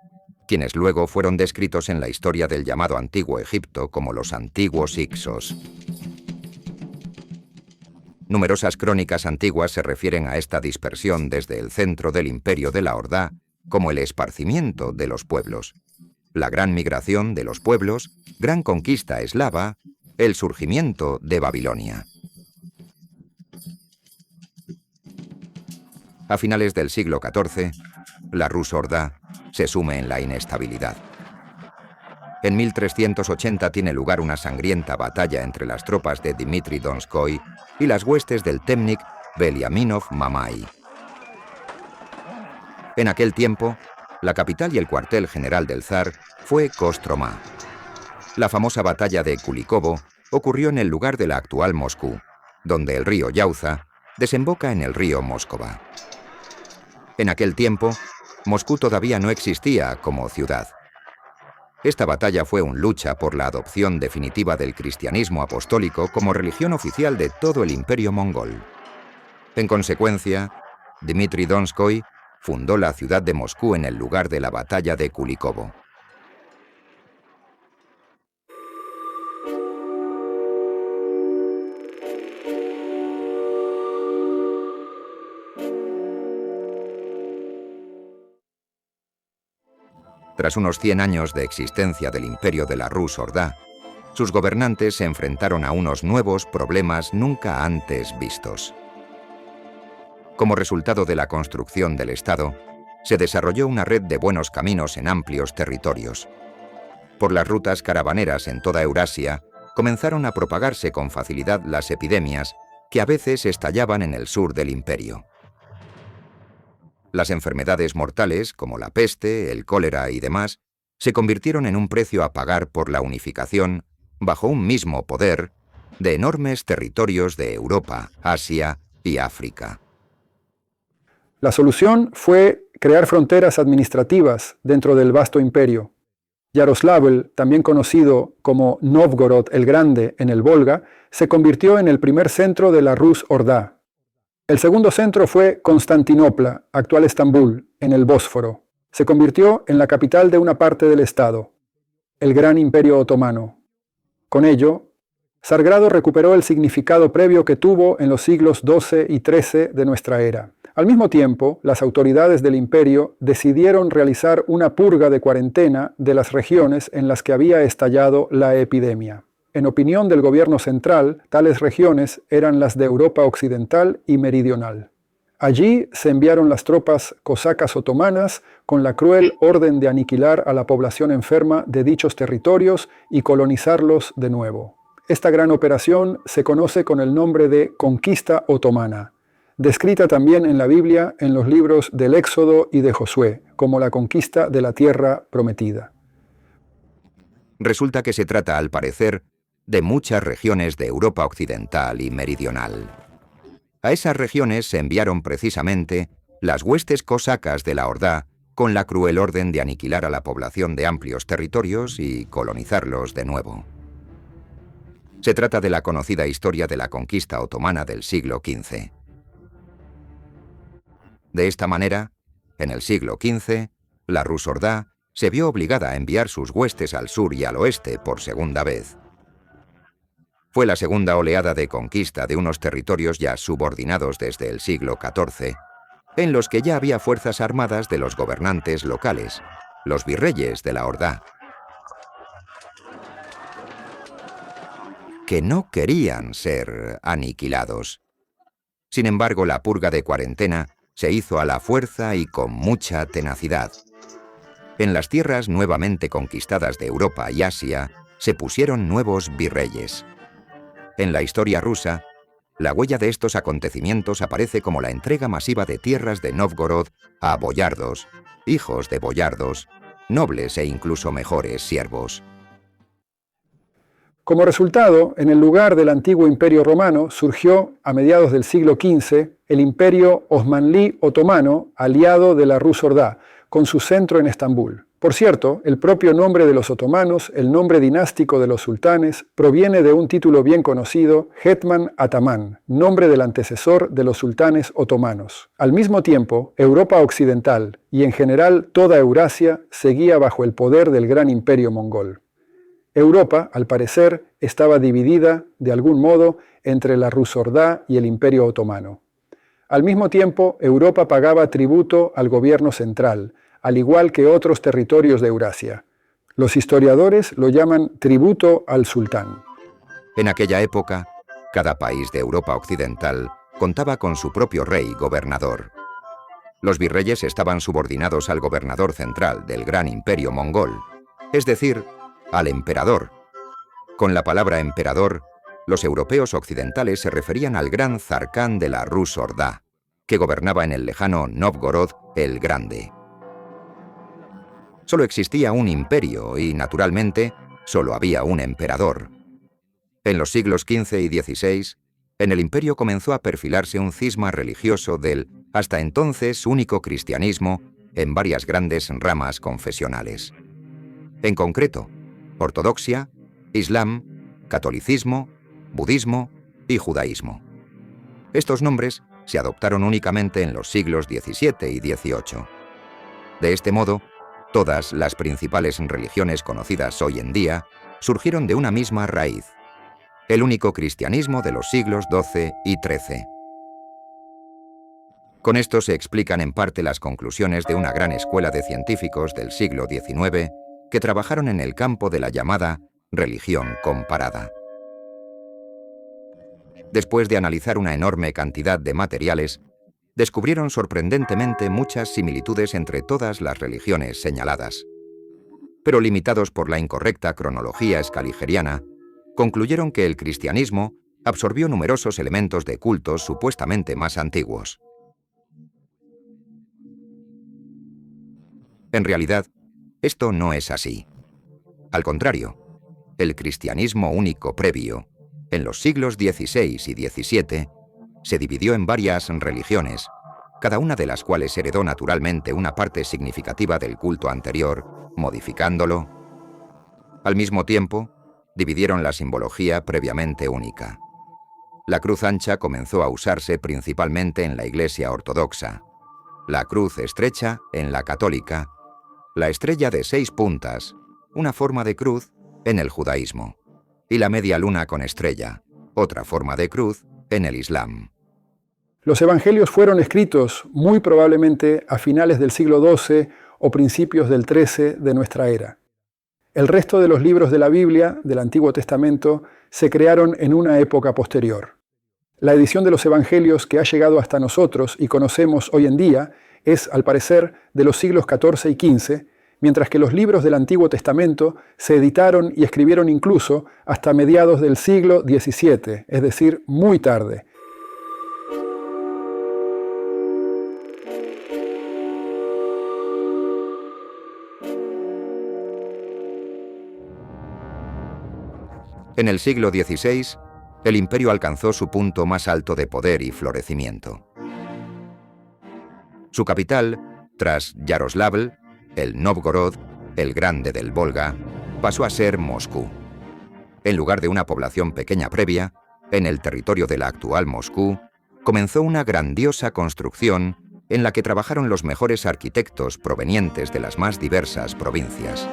quienes luego fueron descritos en la historia del llamado Antiguo Egipto como los antiguos Hicsos. Numerosas crónicas antiguas se refieren a esta dispersión desde el centro del imperio de la Ordá como el esparcimiento de los pueblos, la gran migración de los pueblos, gran conquista eslava, el surgimiento de Babilonia. A finales del siglo XIV, la Rus Ordá se sume en la inestabilidad. En 1380 tiene lugar una sangrienta batalla entre las tropas de Dmitri Donskoy y las huestes del temnik Veliaminov Mamai. En aquel tiempo, la capital y el cuartel general del zar fue Kostromá. La famosa batalla de Kulikovo ocurrió en el lugar de la actual Moscú, donde el río Yauza desemboca en el río Móskova. En aquel tiempo, Moscú todavía no existía como ciudad. Esta batalla fue una lucha por la adopción definitiva del cristianismo apostólico como religión oficial de todo el imperio mongol. En consecuencia, Dmitri Donskoy fundó la ciudad de Moscú en el lugar de la batalla de Kulikovo. Tras unos 100 años de existencia del imperio de la Rus-Ordá, sus gobernantes se enfrentaron a unos nuevos problemas nunca antes vistos. Como resultado de la construcción del Estado, se desarrolló una red de buenos caminos en amplios territorios. Por las rutas caravaneras en toda Eurasia, comenzaron a propagarse con facilidad las epidemias que a veces estallaban en el sur del imperio. Las enfermedades mortales, como la peste, el cólera y demás, se convirtieron en un precio a pagar por la unificación, bajo un mismo poder, de enormes territorios de Europa, Asia y África. La solución fue crear fronteras administrativas dentro del vasto imperio. Yaroslavl, también conocido como Novgorod el Grande en el Volga, se convirtió en el primer centro de la Rus-Ordá. El segundo centro fue Constantinopla, actual Estambul, en el Bósforo. Se convirtió en la capital de una parte del Estado, el Gran Imperio Otomano. Con ello, Sargrado recuperó el significado previo que tuvo en los siglos XII y XIII de nuestra era. Al mismo tiempo, las autoridades del imperio decidieron realizar una purga de cuarentena de las regiones en las que había estallado la epidemia. En opinión del gobierno central, tales regiones eran las de Europa Occidental y Meridional. Allí se enviaron las tropas cosacas otomanas con la cruel orden de aniquilar a la población enferma de dichos territorios y colonizarlos de nuevo. Esta gran operación se conoce con el nombre de Conquista Otomana, descrita también en la Biblia en los libros del Éxodo y de Josué, como la conquista de la tierra prometida. Resulta que se trata, al parecer, de muchas regiones de Europa Occidental y Meridional. A esas regiones se enviaron precisamente las huestes cosacas de la Ordá con la cruel orden de aniquilar a la población de amplios territorios y colonizarlos de nuevo. Se trata de la conocida historia de la conquista otomana del siglo XV. De esta manera, en el siglo XV, la Rus-Ordá se vio obligada a enviar sus huestes al sur y al oeste por segunda vez. Fue la segunda oleada de conquista de unos territorios ya subordinados desde el siglo XIV, en los que ya había fuerzas armadas de los gobernantes locales, los virreyes de la Ordá, que no querían ser aniquilados. Sin embargo, la purga de cuarentena se hizo a la fuerza y con mucha tenacidad. En las tierras nuevamente conquistadas de Europa y Asia se pusieron nuevos virreyes. En la historia rusa, la huella de estos acontecimientos aparece como la entrega masiva de tierras de Novgorod a boyardos, hijos de boyardos, nobles e incluso mejores siervos. Como resultado, en el lugar del antiguo Imperio Romano surgió, a mediados del siglo XV, el Imperio Osmanlí Otomano, aliado de la Rus-Ordá, con su centro en Estambul. Por cierto, el propio nombre de los otomanos, el nombre dinástico de los sultanes, proviene de un título bien conocido, Hetman Ataman, nombre del antecesor de los sultanes otomanos. Al mismo tiempo, Europa Occidental y en general toda Eurasia seguía bajo el poder del gran imperio mongol. Europa, al parecer, estaba dividida, de algún modo, entre la Rus-Ordá y el Imperio Otomano. Al mismo tiempo, Europa pagaba tributo al gobierno central, al igual que otros territorios de Eurasia. Los historiadores lo llaman tributo al sultán. En aquella época, cada país de Europa Occidental contaba con su propio rey gobernador. Los virreyes estaban subordinados al gobernador central del gran imperio mongol, es decir, al emperador. Con la palabra emperador, los europeos occidentales se referían al gran zar Khan de la Rus-Ordá, que gobernaba en el lejano Novgorod el Grande. Solo existía un imperio y, naturalmente, solo había un emperador. En los siglos XV y XVI, en el imperio comenzó a perfilarse un cisma religioso del, hasta entonces, único cristianismo en varias grandes ramas confesionales. En concreto, ortodoxia, islam, catolicismo, budismo y judaísmo. Estos nombres se adoptaron únicamente en los siglos XVII y XVIII. De este modo, todas las principales religiones conocidas hoy en día surgieron de una misma raíz, el único cristianismo de los siglos XII y XIII. Con esto se explican en parte las conclusiones de una gran escuela de científicos del siglo XIX que trabajaron en el campo de la llamada religión comparada. Después de analizar una enorme cantidad de materiales, descubrieron sorprendentemente muchas similitudes entre todas las religiones señaladas. Pero limitados por la incorrecta cronología scaligeriana, concluyeron que el cristianismo absorbió numerosos elementos de cultos supuestamente más antiguos. En realidad, esto no es así. Al contrario, el cristianismo único previo, en los siglos XVI y XVII, se dividió en varias religiones, cada una de las cuales heredó naturalmente una parte significativa del culto anterior, modificándolo. Al mismo tiempo, dividieron la simbología previamente única. La cruz ancha comenzó a usarse principalmente en la Iglesia ortodoxa, la cruz estrecha en la católica, la estrella de 6 puntas, una forma de cruz, en el judaísmo, y la media luna con estrella, otra forma de cruz, en el islam. Los evangelios fueron escritos muy probablemente a finales del siglo XII o principios del XIII de nuestra era. El resto de los libros de la Biblia, del Antiguo Testamento, se crearon en una época posterior. La edición de los evangelios que ha llegado hasta nosotros y conocemos hoy en día es, al parecer, de los siglos XIV y XV, mientras que los libros del Antiguo Testamento se editaron y escribieron incluso hasta mediados del siglo XVII, es decir, muy tarde. En el siglo XVI, el imperio alcanzó su punto más alto de poder y florecimiento. Su capital, tras Yaroslavl, el Novgorod, el Grande del Volga, pasó a ser Moscú. En lugar de una población pequeña previa, en el territorio de la actual Moscú, comenzó una grandiosa construcción en la que trabajaron los mejores arquitectos provenientes de las más diversas provincias.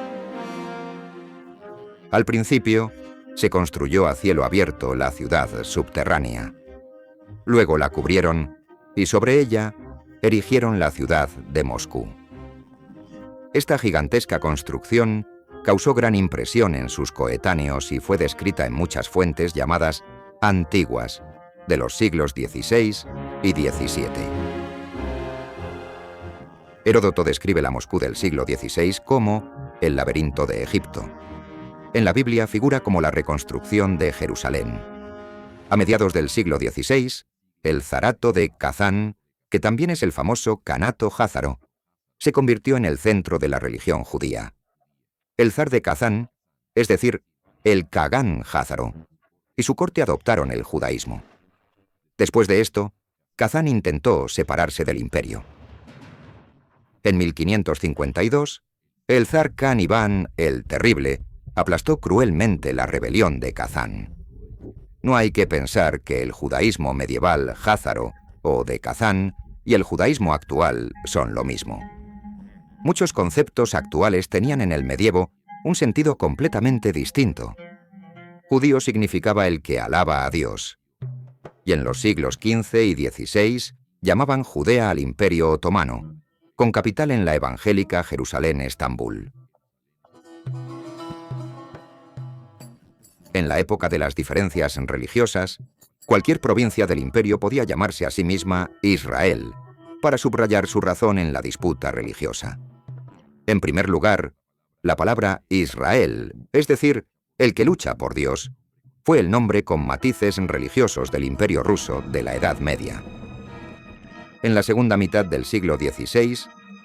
Al principio, se construyó a cielo abierto la ciudad subterránea. Luego la cubrieron y sobre ella erigieron la ciudad de Moscú. Esta gigantesca construcción causó gran impresión en sus coetáneos y fue descrita en muchas fuentes llamadas antiguas, de los siglos XVI y XVII. Heródoto describe la Moscú del siglo XVI como el laberinto de Egipto. En la Biblia figura como la reconstrucción de Jerusalén. A mediados del siglo XVI, el zarato de Kazán, que también es el famoso Kanato Házaro, se convirtió en el centro de la religión judía. El zar de Kazán, es decir, el Kagán Házaro, y su corte adoptaron el judaísmo. Después de esto, Kazán intentó separarse del imperio. En 1552, el zar Khan Iván el Terrible aplastó cruelmente la rebelión de Kazán. No hay que pensar que el judaísmo medieval házaro o de Kazán y el judaísmo actual son lo mismo. Muchos conceptos actuales tenían en el medievo un sentido completamente distinto. Judío significaba el que alaba a Dios, y en los siglos XV y XVI llamaban Judea al Imperio Otomano, con capital en la evangélica Jerusalén-Estambul. En la época de las diferencias religiosas, cualquier provincia del imperio podía llamarse a sí misma Israel, para subrayar su razón en la disputa religiosa. En primer lugar, La palabra Israel, es decir, el que lucha por Dios, fue el nombre con matices religiosos del Imperio ruso de la Edad Media. En la segunda mitad del siglo XVI,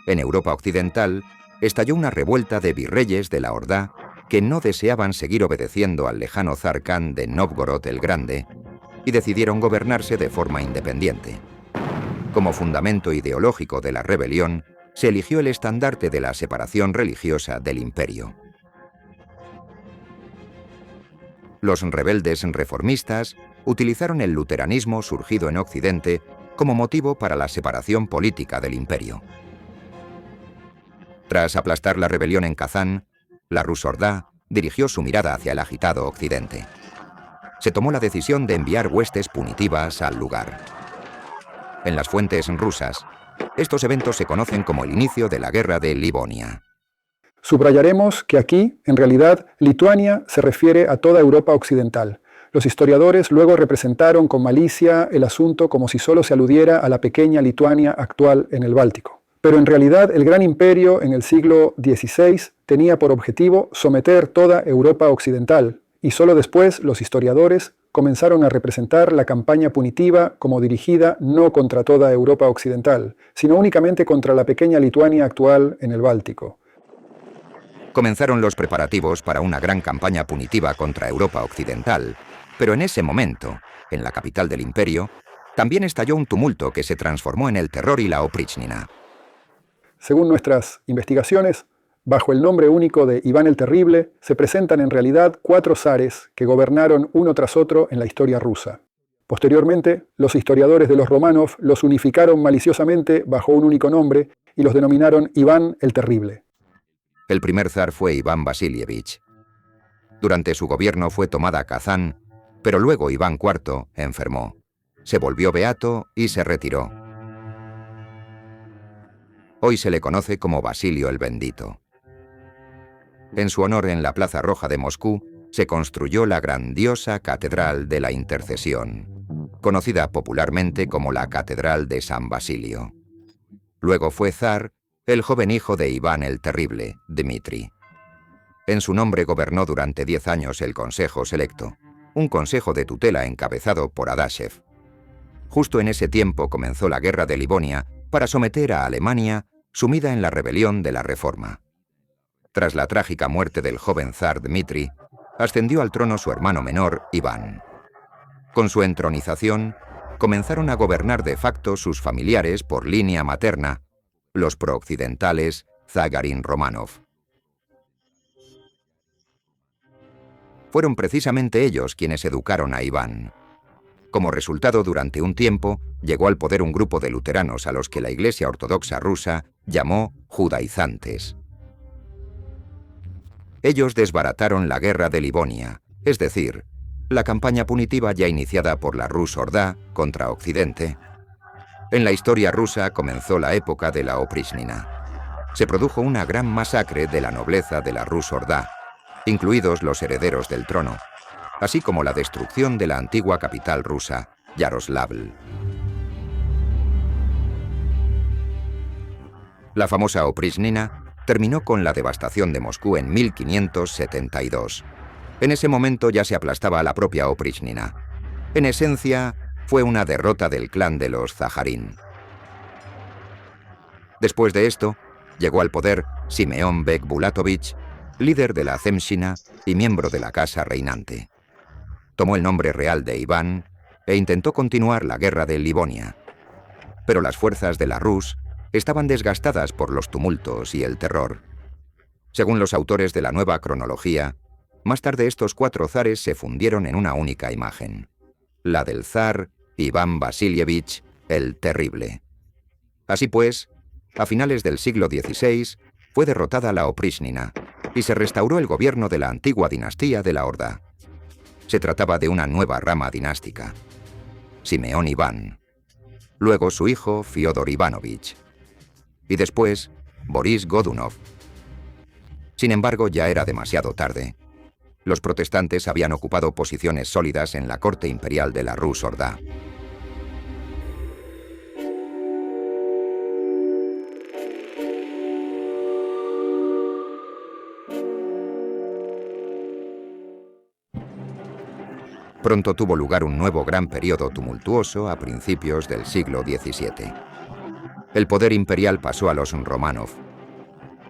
en Europa occidental, estalló una revuelta de virreyes de la Ordá que no deseaban seguir obedeciendo al lejano zar Khan de Nóvgorod el Grande y decidieron gobernarse de forma independiente. Como fundamento ideológico de la rebelión, se eligió el estandarte de la separación religiosa del imperio. Los rebeldes reformistas utilizaron el luteranismo surgido en Occidente como motivo para la separación política del imperio. Tras aplastar la rebelión en Kazán, la Rus Ordá dirigió su mirada hacia el agitado Occidente. Se tomó la decisión de enviar huestes punitivas al lugar. En las fuentes rusas, estos eventos se conocen como el inicio de la Guerra de Livonia. Subrayaremos que aquí, en realidad, Lituania se refiere a toda Europa occidental. Los historiadores luego representaron con malicia el asunto como si solo se aludiera a la pequeña Lituania actual en el Báltico. Pero en realidad el gran imperio en el siglo XVI tenía por objetivo someter toda Europa occidental, y solo después los historiadores comenzaron a representar la campaña punitiva como dirigida no contra toda Europa occidental, sino únicamente contra la pequeña Lituania actual en el Báltico. Comenzaron los preparativos para una gran campaña punitiva contra Europa occidental, pero en ese momento, en la capital del imperio, también estalló un tumulto que se transformó en el terror y la oprichnina. Según nuestras investigaciones, bajo el nombre único de Iván el Terrible, se presentan en realidad 4 zares que gobernaron uno tras otro en la historia rusa. Posteriormente, los historiadores de los Románov los unificaron maliciosamente bajo un único nombre y los denominaron Iván el Terrible. El primer zar fue Iván Vasilievich. Durante su gobierno fue tomada Kazán, pero luego Iván IV enfermó. Se volvió beato y se retiró. Hoy se le conoce como Basilio el Bendito. En su honor, en la Plaza Roja de Moscú, se construyó la grandiosa Catedral de la Intercesión, conocida popularmente como la Catedral de San Basilio. Luego fue zar el joven hijo de Iván el Terrible, Dmitri. En su nombre gobernó durante 10 años el Consejo Selecto, un consejo de tutela encabezado por Adashev. Justo en ese tiempo comenzó la Guerra de Livonia para someter a Alemania, sumida en la rebelión de la Reforma. Tras la trágica muerte del joven zar Dmitri, ascendió al trono su hermano menor, Iván. Con su entronización, comenzaron a gobernar de facto sus familiares por línea materna, los prooccidentales Zagarin Romanov. Fueron precisamente ellos quienes educaron a Iván. Como resultado, durante un tiempo, llegó al poder un grupo de luteranos a los que la Iglesia Ortodoxa rusa llamó judaizantes. Ellos desbarataron la Guerra de Livonia, es decir, la campaña punitiva ya iniciada por la Rus Ordá contra Occidente. En la historia rusa comenzó la época de la oprichnina. Se produjo una gran masacre de la nobleza de la Rus Ordá, incluidos los herederos del trono, así como la destrucción de la antigua capital rusa, Yaroslavl. La famosa oprichnina terminó con la devastación de Moscú en 1572. En ese momento ya se aplastaba a la propia oprichnina. En esencia, fue una derrota del clan de los Zaharín. Después de esto, llegó al poder Simeón Bek Bulatovich, líder de la Zemshina y miembro de la casa reinante. Tomó el nombre real de Iván e intentó continuar la Guerra de Livonia. Pero las fuerzas de la Rus estaban desgastadas por los tumultos y el terror. Según los autores de la nueva cronología, más tarde estos 4 zares se fundieron en una única imagen, la del zar Iván Vasilievich el Terrible. Así pues, a finales del siglo XVI fue derrotada la oprichnina y se restauró el gobierno de la antigua dinastía de la Ordá. Se trataba de una nueva rama dinástica, Simeón Iván, luego su hijo Fiódor Ivanovich, y después Boris Godunov. Sin embargo, ya era demasiado tarde. Los protestantes habían ocupado posiciones sólidas en la corte imperial de la Rus Ordá. Pronto tuvo lugar un nuevo gran periodo tumultuoso a principios del siglo XVII. El poder imperial pasó a los Románov.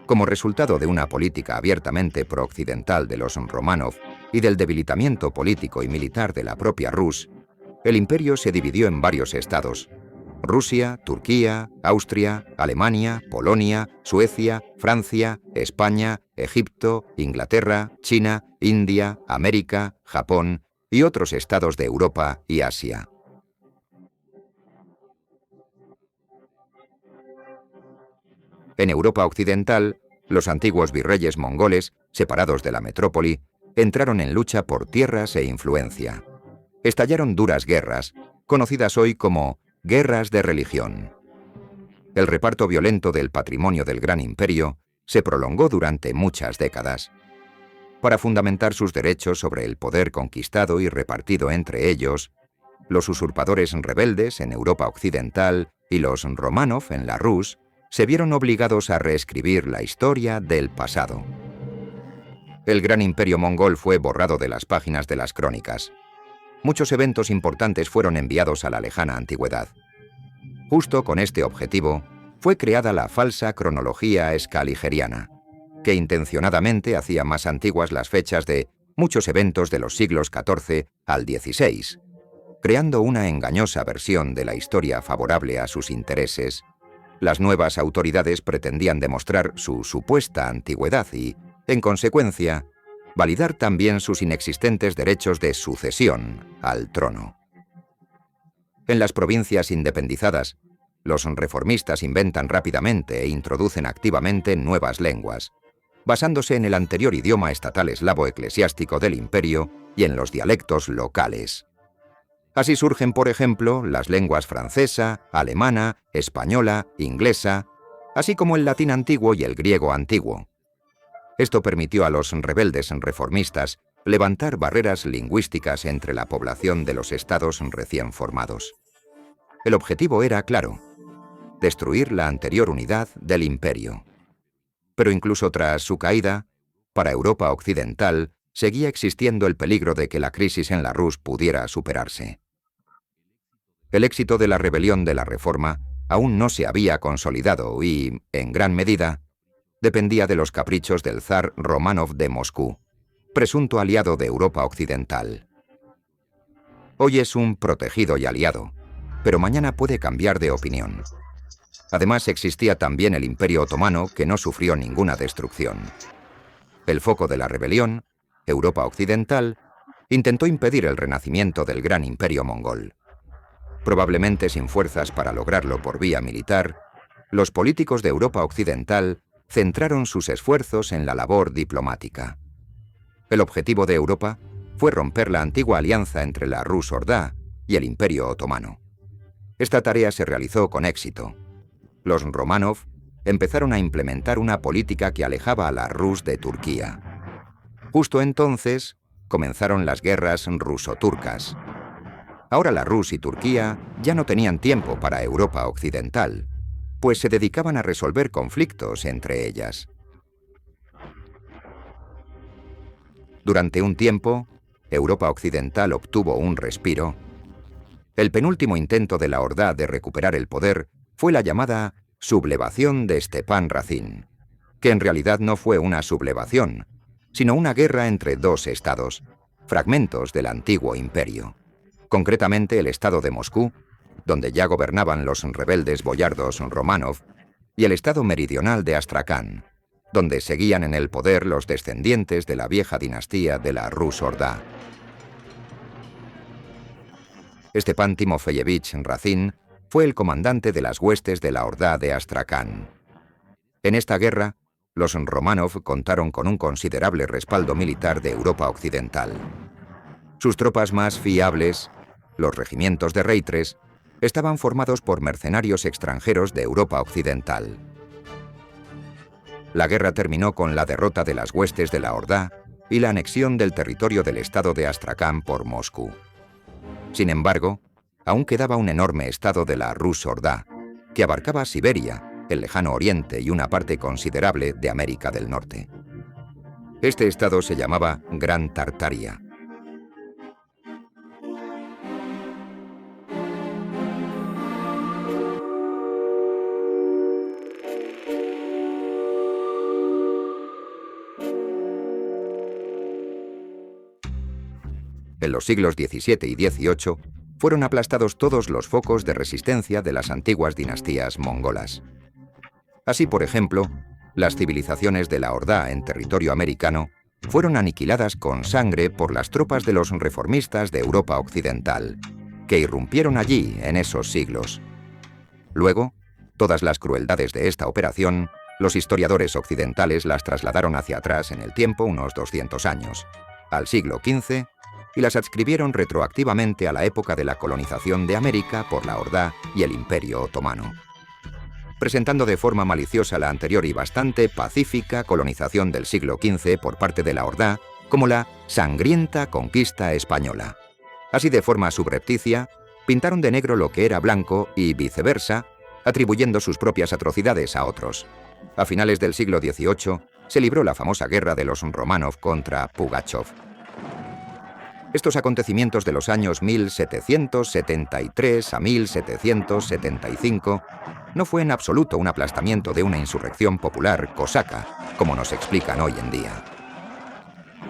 Como resultado de una política abiertamente pro-occidental de los Románov y del debilitamiento político y militar de la propia Rus, el imperio se dividió en varios estados: Rusia, Turquía, Austria, Alemania, Polonia, Suecia, Francia, España, Egipto, Inglaterra, China, India, América, Japón y otros estados de Europa y Asia. En Europa occidental, los antiguos virreyes mongoles, separados de la metrópoli, entraron en lucha por tierras e influencia. Estallaron duras guerras, conocidas hoy como guerras de religión. El reparto violento del patrimonio del Gran Imperio se prolongó durante muchas décadas. Para fundamentar sus derechos sobre el poder conquistado y repartido entre ellos, los usurpadores rebeldes en Europa occidental y los Románov en la Rus se vieron obligados a reescribir la historia del pasado. El Gran Imperio mongol fue borrado de las páginas de las crónicas. Muchos eventos importantes fueron enviados a la lejana antigüedad. Justo con este objetivo, fue creada la falsa cronología scaligeriana, que intencionadamente hacía más antiguas las fechas de muchos eventos de los siglos XIV al XVI, creando una engañosa versión de la historia favorable a sus intereses. Las nuevas autoridades pretendían demostrar su supuesta antigüedad y, en consecuencia, validar también sus inexistentes derechos de sucesión al trono. En las provincias independizadas, los reformistas inventan rápidamente e introducen activamente nuevas lenguas, basándose en el anterior idioma estatal eslavo eclesiástico del imperio y en los dialectos locales. Así surgen, por ejemplo, las lenguas francesa, alemana, española, inglesa, así como el latín antiguo y el griego antiguo. Esto permitió a los rebeldes reformistas levantar barreras lingüísticas entre la población de los estados recién formados. El objetivo era claro: destruir la anterior unidad del imperio. Pero incluso tras su caída, para Europa occidental seguía existiendo el peligro de que la crisis en la Rus pudiera superarse. El éxito de la rebelión de la Reforma aún no se había consolidado y, en gran medida, dependía de los caprichos del zar Románov de Moscú, presunto aliado de Europa occidental. Hoy es un protegido y aliado, pero mañana puede cambiar de opinión. Además, existía también el Imperio Otomano, que no sufrió ninguna destrucción. El foco de la rebelión, Europa occidental, intentó impedir el renacimiento del gran imperio mongol. Probablemente sin fuerzas para lograrlo por vía militar, los políticos de Europa occidental centraron sus esfuerzos en la labor diplomática. El objetivo de Europa fue romper la antigua alianza entre la Rus-Ordá y el Imperio Otomano. Esta tarea se realizó con éxito. Los Románov empezaron a implementar una política que alejaba a la Rus de Turquía. Justo entonces comenzaron las guerras ruso-turcas. Ahora la Rus y Turquía ya no tenían tiempo para Europa occidental, pues se dedicaban a resolver conflictos entre ellas. Durante un tiempo, Europa occidental obtuvo un respiro. El penúltimo intento de la Ordá de recuperar el poder fue la llamada sublevación de Stepán Razín, que en realidad no fue una sublevación, sino una guerra entre dos estados, fragmentos del antiguo imperio. Concretamente el estado de Moscú, donde ya gobernaban los rebeldes boyardos Románov, y el estado meridional de Astracán, donde seguían en el poder los descendientes de la vieja dinastía de la Rus-Ordá. Stepán Timofeyevich Razín fue el comandante de las huestes de la Ordá de Astracán. En esta guerra, los Románov contaron con un considerable respaldo militar de Europa occidental. Sus tropas más fiables, los regimientos de Reitres, estaban formados por mercenarios extranjeros de Europa occidental. La guerra terminó con la derrota de las huestes de la Ordá y la anexión del territorio del estado de Astracán por Moscú. Sin embargo, aún quedaba un enorme estado de la Rus-Ordá, que abarcaba Siberia, el lejano oriente y una parte considerable de América del Norte. Este estado se llamaba Gran Tartaria. En los siglos XVII y XVIII fueron aplastados todos los focos de resistencia de las antiguas dinastías mongolas. Así, por ejemplo, las civilizaciones de la Ordá en territorio americano fueron aniquiladas con sangre por las tropas de los reformistas de Europa Occidental, que irrumpieron allí en esos siglos. Luego, todas las crueldades de esta operación, los historiadores occidentales las trasladaron hacia atrás en el tiempo unos 200 años, al siglo XV, y las adscribieron retroactivamente a la época de la colonización de América por la Ordá y el Imperio Otomano, presentando de forma maliciosa la anterior y bastante pacífica colonización del siglo XV por parte de la Ordá como la sangrienta conquista española. Así, de forma subrepticia, pintaron de negro lo que era blanco y viceversa, atribuyendo sus propias atrocidades a otros. A finales del siglo XVIII se libró la famosa guerra de los Románov contra Pugachov. Estos acontecimientos de los años 1773 a 1775 no fue en absoluto un aplastamiento de una insurrección popular cosaca, como nos explican hoy en día.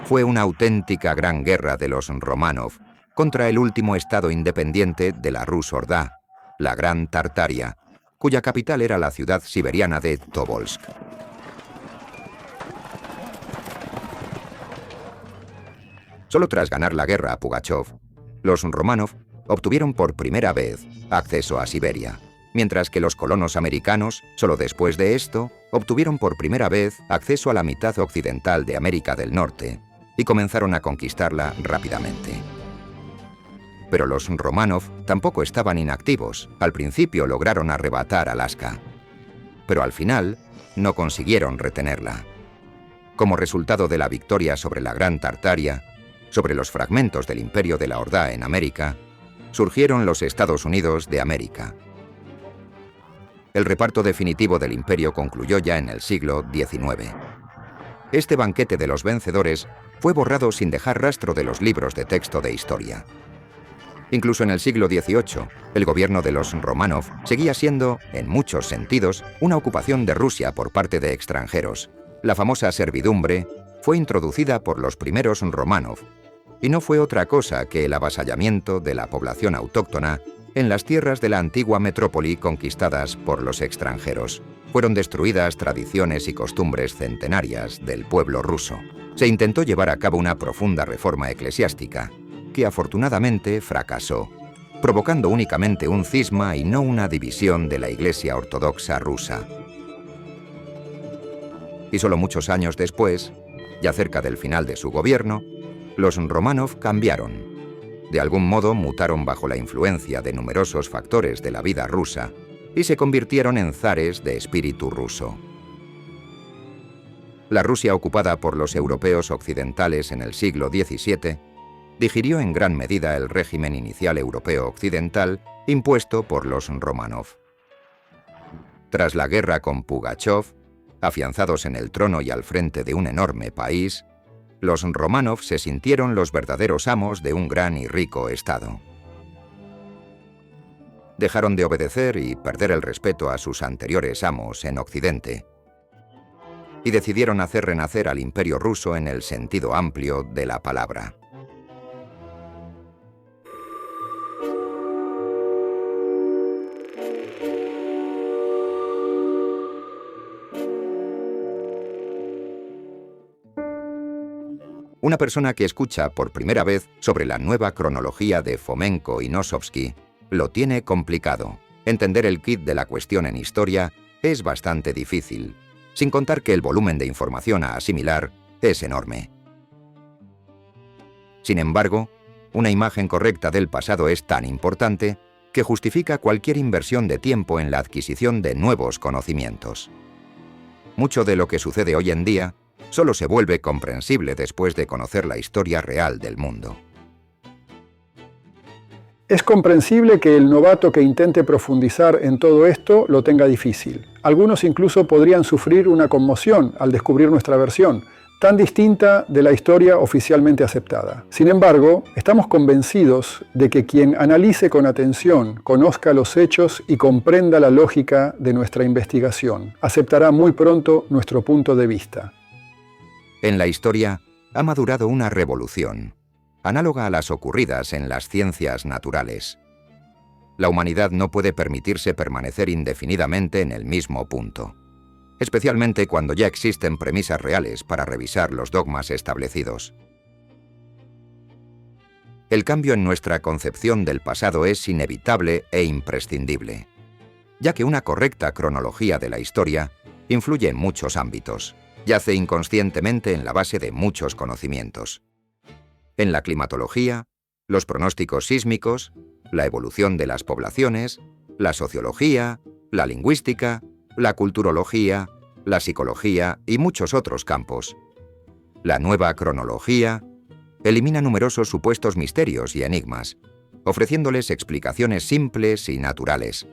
Fue una auténtica gran guerra de los Románov contra el último estado independiente de la Rus Ordá, la Gran Tartaria, cuya capital era la ciudad siberiana de Tobolsk. Solo tras ganar la guerra a Pugachov, los Románov obtuvieron por primera vez acceso a Siberia, mientras que los colonos americanos, solo después de esto, obtuvieron por primera vez acceso a la mitad occidental de América del Norte y comenzaron a conquistarla rápidamente. Pero los Románov tampoco estaban inactivos. Al principio lograron arrebatar Alaska, pero al final no consiguieron retenerla. Como resultado de la victoria sobre la Gran Tartaria, sobre los fragmentos del Imperio de la Ordá en América, surgieron los Estados Unidos de América. El reparto definitivo del imperio concluyó ya en el siglo XIX. Este banquete de los vencedores fue borrado sin dejar rastro de los libros de texto de historia. Incluso en el siglo XVIII, el gobierno de los Románov seguía siendo, en muchos sentidos, una ocupación de Rusia por parte de extranjeros. La famosa servidumbre fue introducida por los primeros Románov, y no fue otra cosa que el avasallamiento de la población autóctona en las tierras de la antigua metrópoli conquistadas por los extranjeros. Fueron destruidas tradiciones y costumbres centenarias del pueblo ruso. Se intentó llevar a cabo una profunda reforma eclesiástica, que afortunadamente fracasó, provocando únicamente un cisma y no una división de la Iglesia Ortodoxa rusa. Y solo muchos años después, ya cerca del final de su gobierno, los Románov cambiaron. De algún modo mutaron bajo la influencia de numerosos factores de la vida rusa y se convirtieron en zares de espíritu ruso. La Rusia ocupada por los europeos occidentales en el siglo XVII digirió en gran medida el régimen inicial europeo occidental impuesto por los Románov. Tras la guerra con Pugachov, afianzados en el trono y al frente de un enorme país, los Románov se sintieron los verdaderos amos de un gran y rico estado. Dejaron de obedecer y perder el respeto a sus anteriores amos en Occidente, y decidieron hacer renacer al Imperio ruso en el sentido amplio de la palabra. Una persona que escucha por primera vez sobre la nueva cronología de Fomenko y Nosovsky lo tiene complicado. Entender el quid de la cuestión en historia es bastante difícil, sin contar que el volumen de información a asimilar es enorme. Sin embargo, una imagen correcta del pasado es tan importante que justifica cualquier inversión de tiempo en la adquisición de nuevos conocimientos. Mucho de lo que sucede hoy en día solo se vuelve comprensible después de conocer la historia real del mundo. Es comprensible que el novato que intente profundizar en todo esto lo tenga difícil. Algunos incluso podrían sufrir una conmoción al descubrir nuestra versión, tan distinta de la historia oficialmente aceptada. Sin embargo, estamos convencidos de que quien analice con atención, conozca los hechos y comprenda la lógica de nuestra investigación, aceptará muy pronto nuestro punto de vista. En la historia ha madurado una revolución, análoga a las ocurridas en las ciencias naturales. La humanidad no puede permitirse permanecer indefinidamente en el mismo punto, especialmente cuando ya existen premisas reales para revisar los dogmas establecidos. El cambio en nuestra concepción del pasado es inevitable e imprescindible, ya que una correcta cronología de la historia influye en muchos ámbitos, yace inconscientemente en la base de muchos conocimientos. En la climatología, los pronósticos sísmicos, la evolución de las poblaciones, la sociología, la lingüística, la culturología, la psicología y muchos otros campos. La nueva cronología elimina numerosos supuestos misterios y enigmas, ofreciéndoles explicaciones simples y naturales.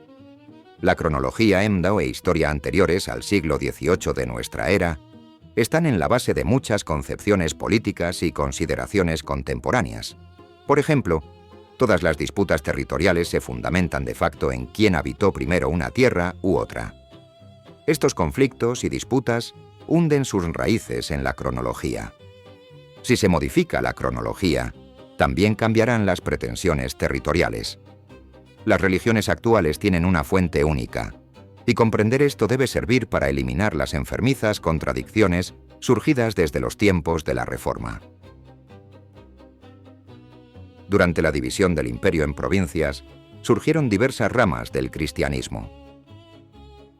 La cronología EMDA e historia anteriores al siglo XVIII de nuestra era están en la base de muchas concepciones políticas y consideraciones contemporáneas. Por ejemplo, todas las disputas territoriales se fundamentan de facto en quién habitó primero una tierra u otra. Estos conflictos y disputas hunden sus raíces en la cronología. Si se modifica la cronología, también cambiarán las pretensiones territoriales. Las religiones actuales tienen una fuente única, y comprender esto debe servir para eliminar las enfermizas contradicciones surgidas desde los tiempos de la Reforma. Durante la división del imperio en provincias, surgieron diversas ramas del cristianismo.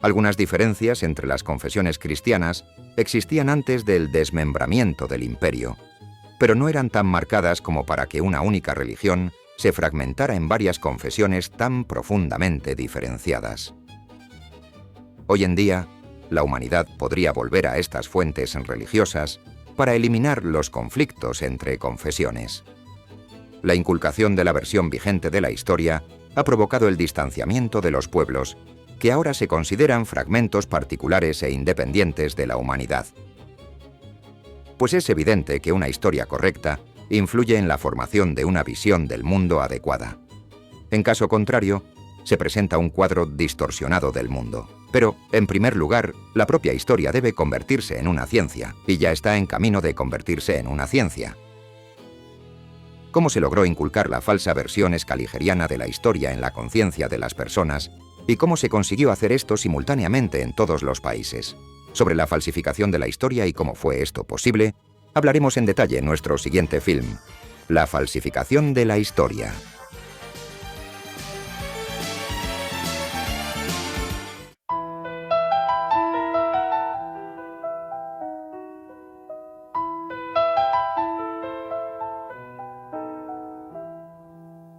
Algunas diferencias entre las confesiones cristianas existían antes del desmembramiento del imperio, pero no eran tan marcadas como para que una única religión se fragmentara en varias confesiones tan profundamente diferenciadas. Hoy en día, la humanidad podría volver a estas fuentes religiosas para eliminar los conflictos entre confesiones. La inculcación de la versión vigente de la historia ha provocado el distanciamiento de los pueblos, que ahora se consideran fragmentos particulares e independientes de la humanidad. Pues es evidente que una historia correcta influye en la formación de una visión del mundo adecuada. En caso contrario, se presenta un cuadro distorsionado del mundo. Pero, en primer lugar, la propia historia debe convertirse en una ciencia, y ya está en camino de convertirse en una ciencia. ¿Cómo se logró inculcar la falsa versión escaligeriana de la historia en la conciencia de las personas? ¿Y cómo se consiguió hacer esto simultáneamente en todos los países? Sobre la falsificación de la historia y cómo fue esto posible, hablaremos en detalle en nuestro siguiente film, La falsificación de la historia.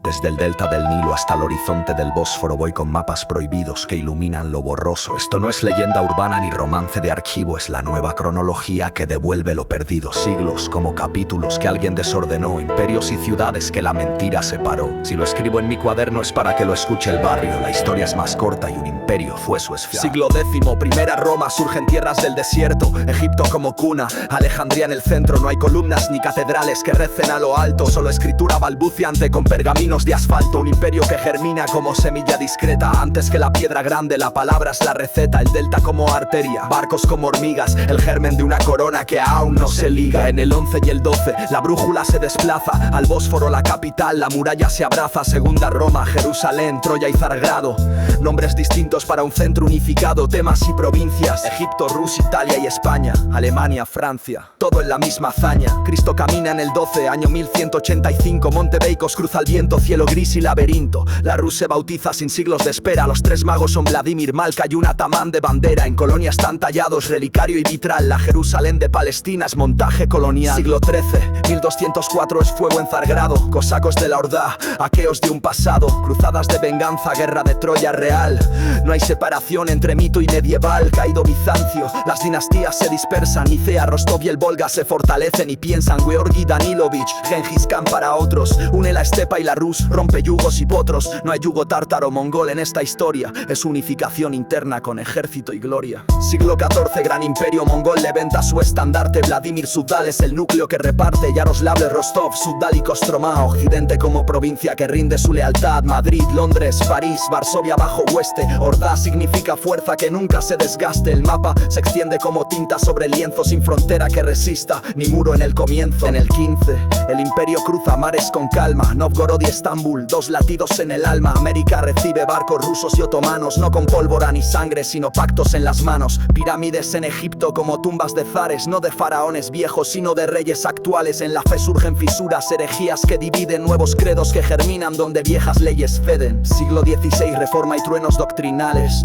Desde el delta del Nilo hasta el horizonte del Bósforo voy con mapas prohibidos que iluminan lo borroso. Esto no es leyenda urbana ni romance de archivo, es la nueva cronología que devuelve lo perdido. Siglos como capítulos que alguien desordenó, imperios y ciudades que la mentira separó. Si lo escribo en mi cuaderno es para que lo escuche el barrio. La historia es más corta y un imperio fue su esfera. Siglo X, primera Roma, surge en tierras del desierto. Egipto como cuna, Alejandría en el centro. No hay columnas ni catedrales que recen a lo alto, solo escritura balbuciante con pergaminos de asfalto. Un imperio que germina como semilla discreta. Antes que la piedra grande, la palabra es la receta. El delta como arteria, barcos como hormigas, el germen de una corona que aún no se liga. En el 11 y el 12, la brújula se desplaza. Al Bósforo, la capital, la muralla se abraza. Segunda Roma, Jerusalén, Troya y Zargrado. Nombres distintos para un centro unificado. Temas y provincias, Egipto, Rusia, Italia y España. Alemania, Francia, todo en la misma hazaña. Cristo camina en el 12, año 1185. Monte Beicos cruza el viento, cielo gris y laberinto. La Rus se bautiza sin siglos de espera. Los tres magos son Vladimir, Malca y un atamán de bandera. En Colonia están tallados relicario y vitral. La Jerusalén de Palestina es montaje colonial. Siglo XIII, 1204 es fuego en Zargrado. Cosacos de la Horda, aqueos de un pasado. Cruzadas de venganza, guerra de Troya real. No hay separación entre mito y medieval. Caído Bizancio, las dinastías se dispersan. Nicea, Rostov y el Volga se fortalecen y piensan. Georgi Danilovich, Gengis Khan para otros. Une la estepa y la Rus Indus, rompe yugos y potros. No hay yugo tártaro mongol en esta historia, es unificación interna con ejército y gloria. Siglo XIV, gran imperio mongol levanta su estandarte. Vladimir Suzdal es el núcleo que reparte Yaroslavl, Rostov, Suzdal y Kostromá. Occidente como provincia que rinde su lealtad. Madrid, Londres, París, Varsovia bajo hueste. Ordaz significa fuerza que nunca se desgaste. El mapa se extiende como tinta sobre el lienzo, sin frontera que resista, ni muro en el comienzo. En el 15, el imperio cruza mares con calma. Novgorod y Estambul, dos latidos en el alma. América recibe barcos rusos y otomanos, no con pólvora ni sangre, sino pactos en las manos. Pirámides en Egipto como tumbas de zares, no de faraones viejos, sino de reyes actuales. En la fe surgen fisuras, herejías que dividen, nuevos credos que germinan donde viejas leyes ceden. Siglo XVI, reforma y truenos doctrinales.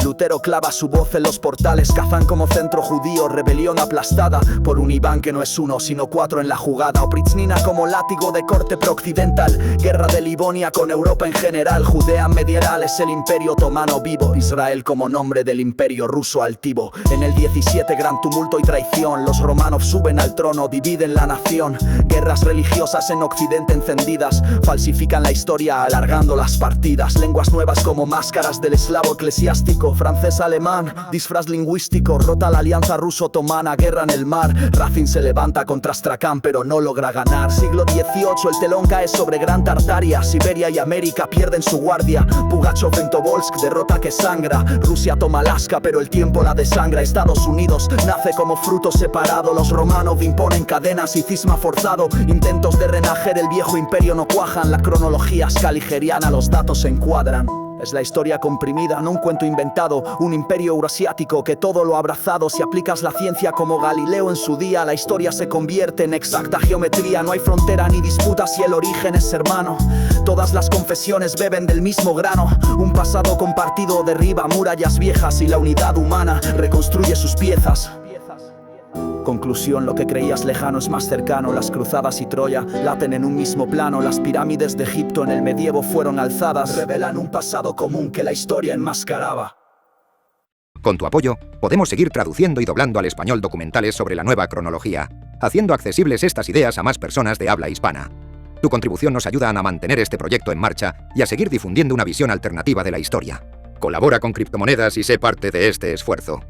Lutero clava su voz en los portales. Kazán como centro judío, rebelión aplastada por un Iván que no es uno sino cuatro en la jugada. Oprichnina como látigo de corte prooccidental. Guerra de Livonia con Europa en general. Judea medieval es el imperio otomano vivo. Israel como nombre del imperio ruso altivo. En el 17 gran tumulto y traición. Los romanos suben al trono, dividen la nación. Guerras religiosas en Occidente encendidas. Falsifican la historia alargando las partidas. Lenguas nuevas como máscaras del eslavo eclesiástico. Francés-alemán, disfraz lingüístico. Rota la alianza ruso-otomana, guerra en el mar. Racing se levanta contra Astrakán pero no logra ganar. Siglo XVIII, el telón cae sobre Gran Tartaria. Siberia y América pierden su guardia. Pugachov en Tobolsk, derrota que sangra. Rusia toma Alaska pero el tiempo la desangra. Estados Unidos nace como fruto separado. Los romanos imponen cadenas y cisma forzado. Intentos de renacer el viejo imperio no cuajan. La cronología scaligeriana, los datos se encuadran. Es la historia comprimida, no un cuento inventado. Un imperio euroasiático que todo lo ha abrazado. Si aplicas la ciencia como Galileo en su día, la historia se convierte en exacta geometría. No hay frontera ni disputa si el origen es hermano. Todas las confesiones beben del mismo grano. Un pasado compartido derriba murallas viejas y la unidad humana reconstruye sus piezas. Conclusión, lo que creías lejano es más cercano. Las cruzadas y Troya laten en un mismo plano. Las pirámides de Egipto en el medievo fueron alzadas. Revelan un pasado común que la historia enmascaraba. Con tu apoyo, podemos seguir traduciendo y doblando al español documentales sobre la nueva cronología, haciendo accesibles estas ideas a más personas de habla hispana. Tu contribución nos ayuda a mantener este proyecto en marcha y a seguir difundiendo una visión alternativa de la historia. Colabora con criptomonedas y sé parte de este esfuerzo.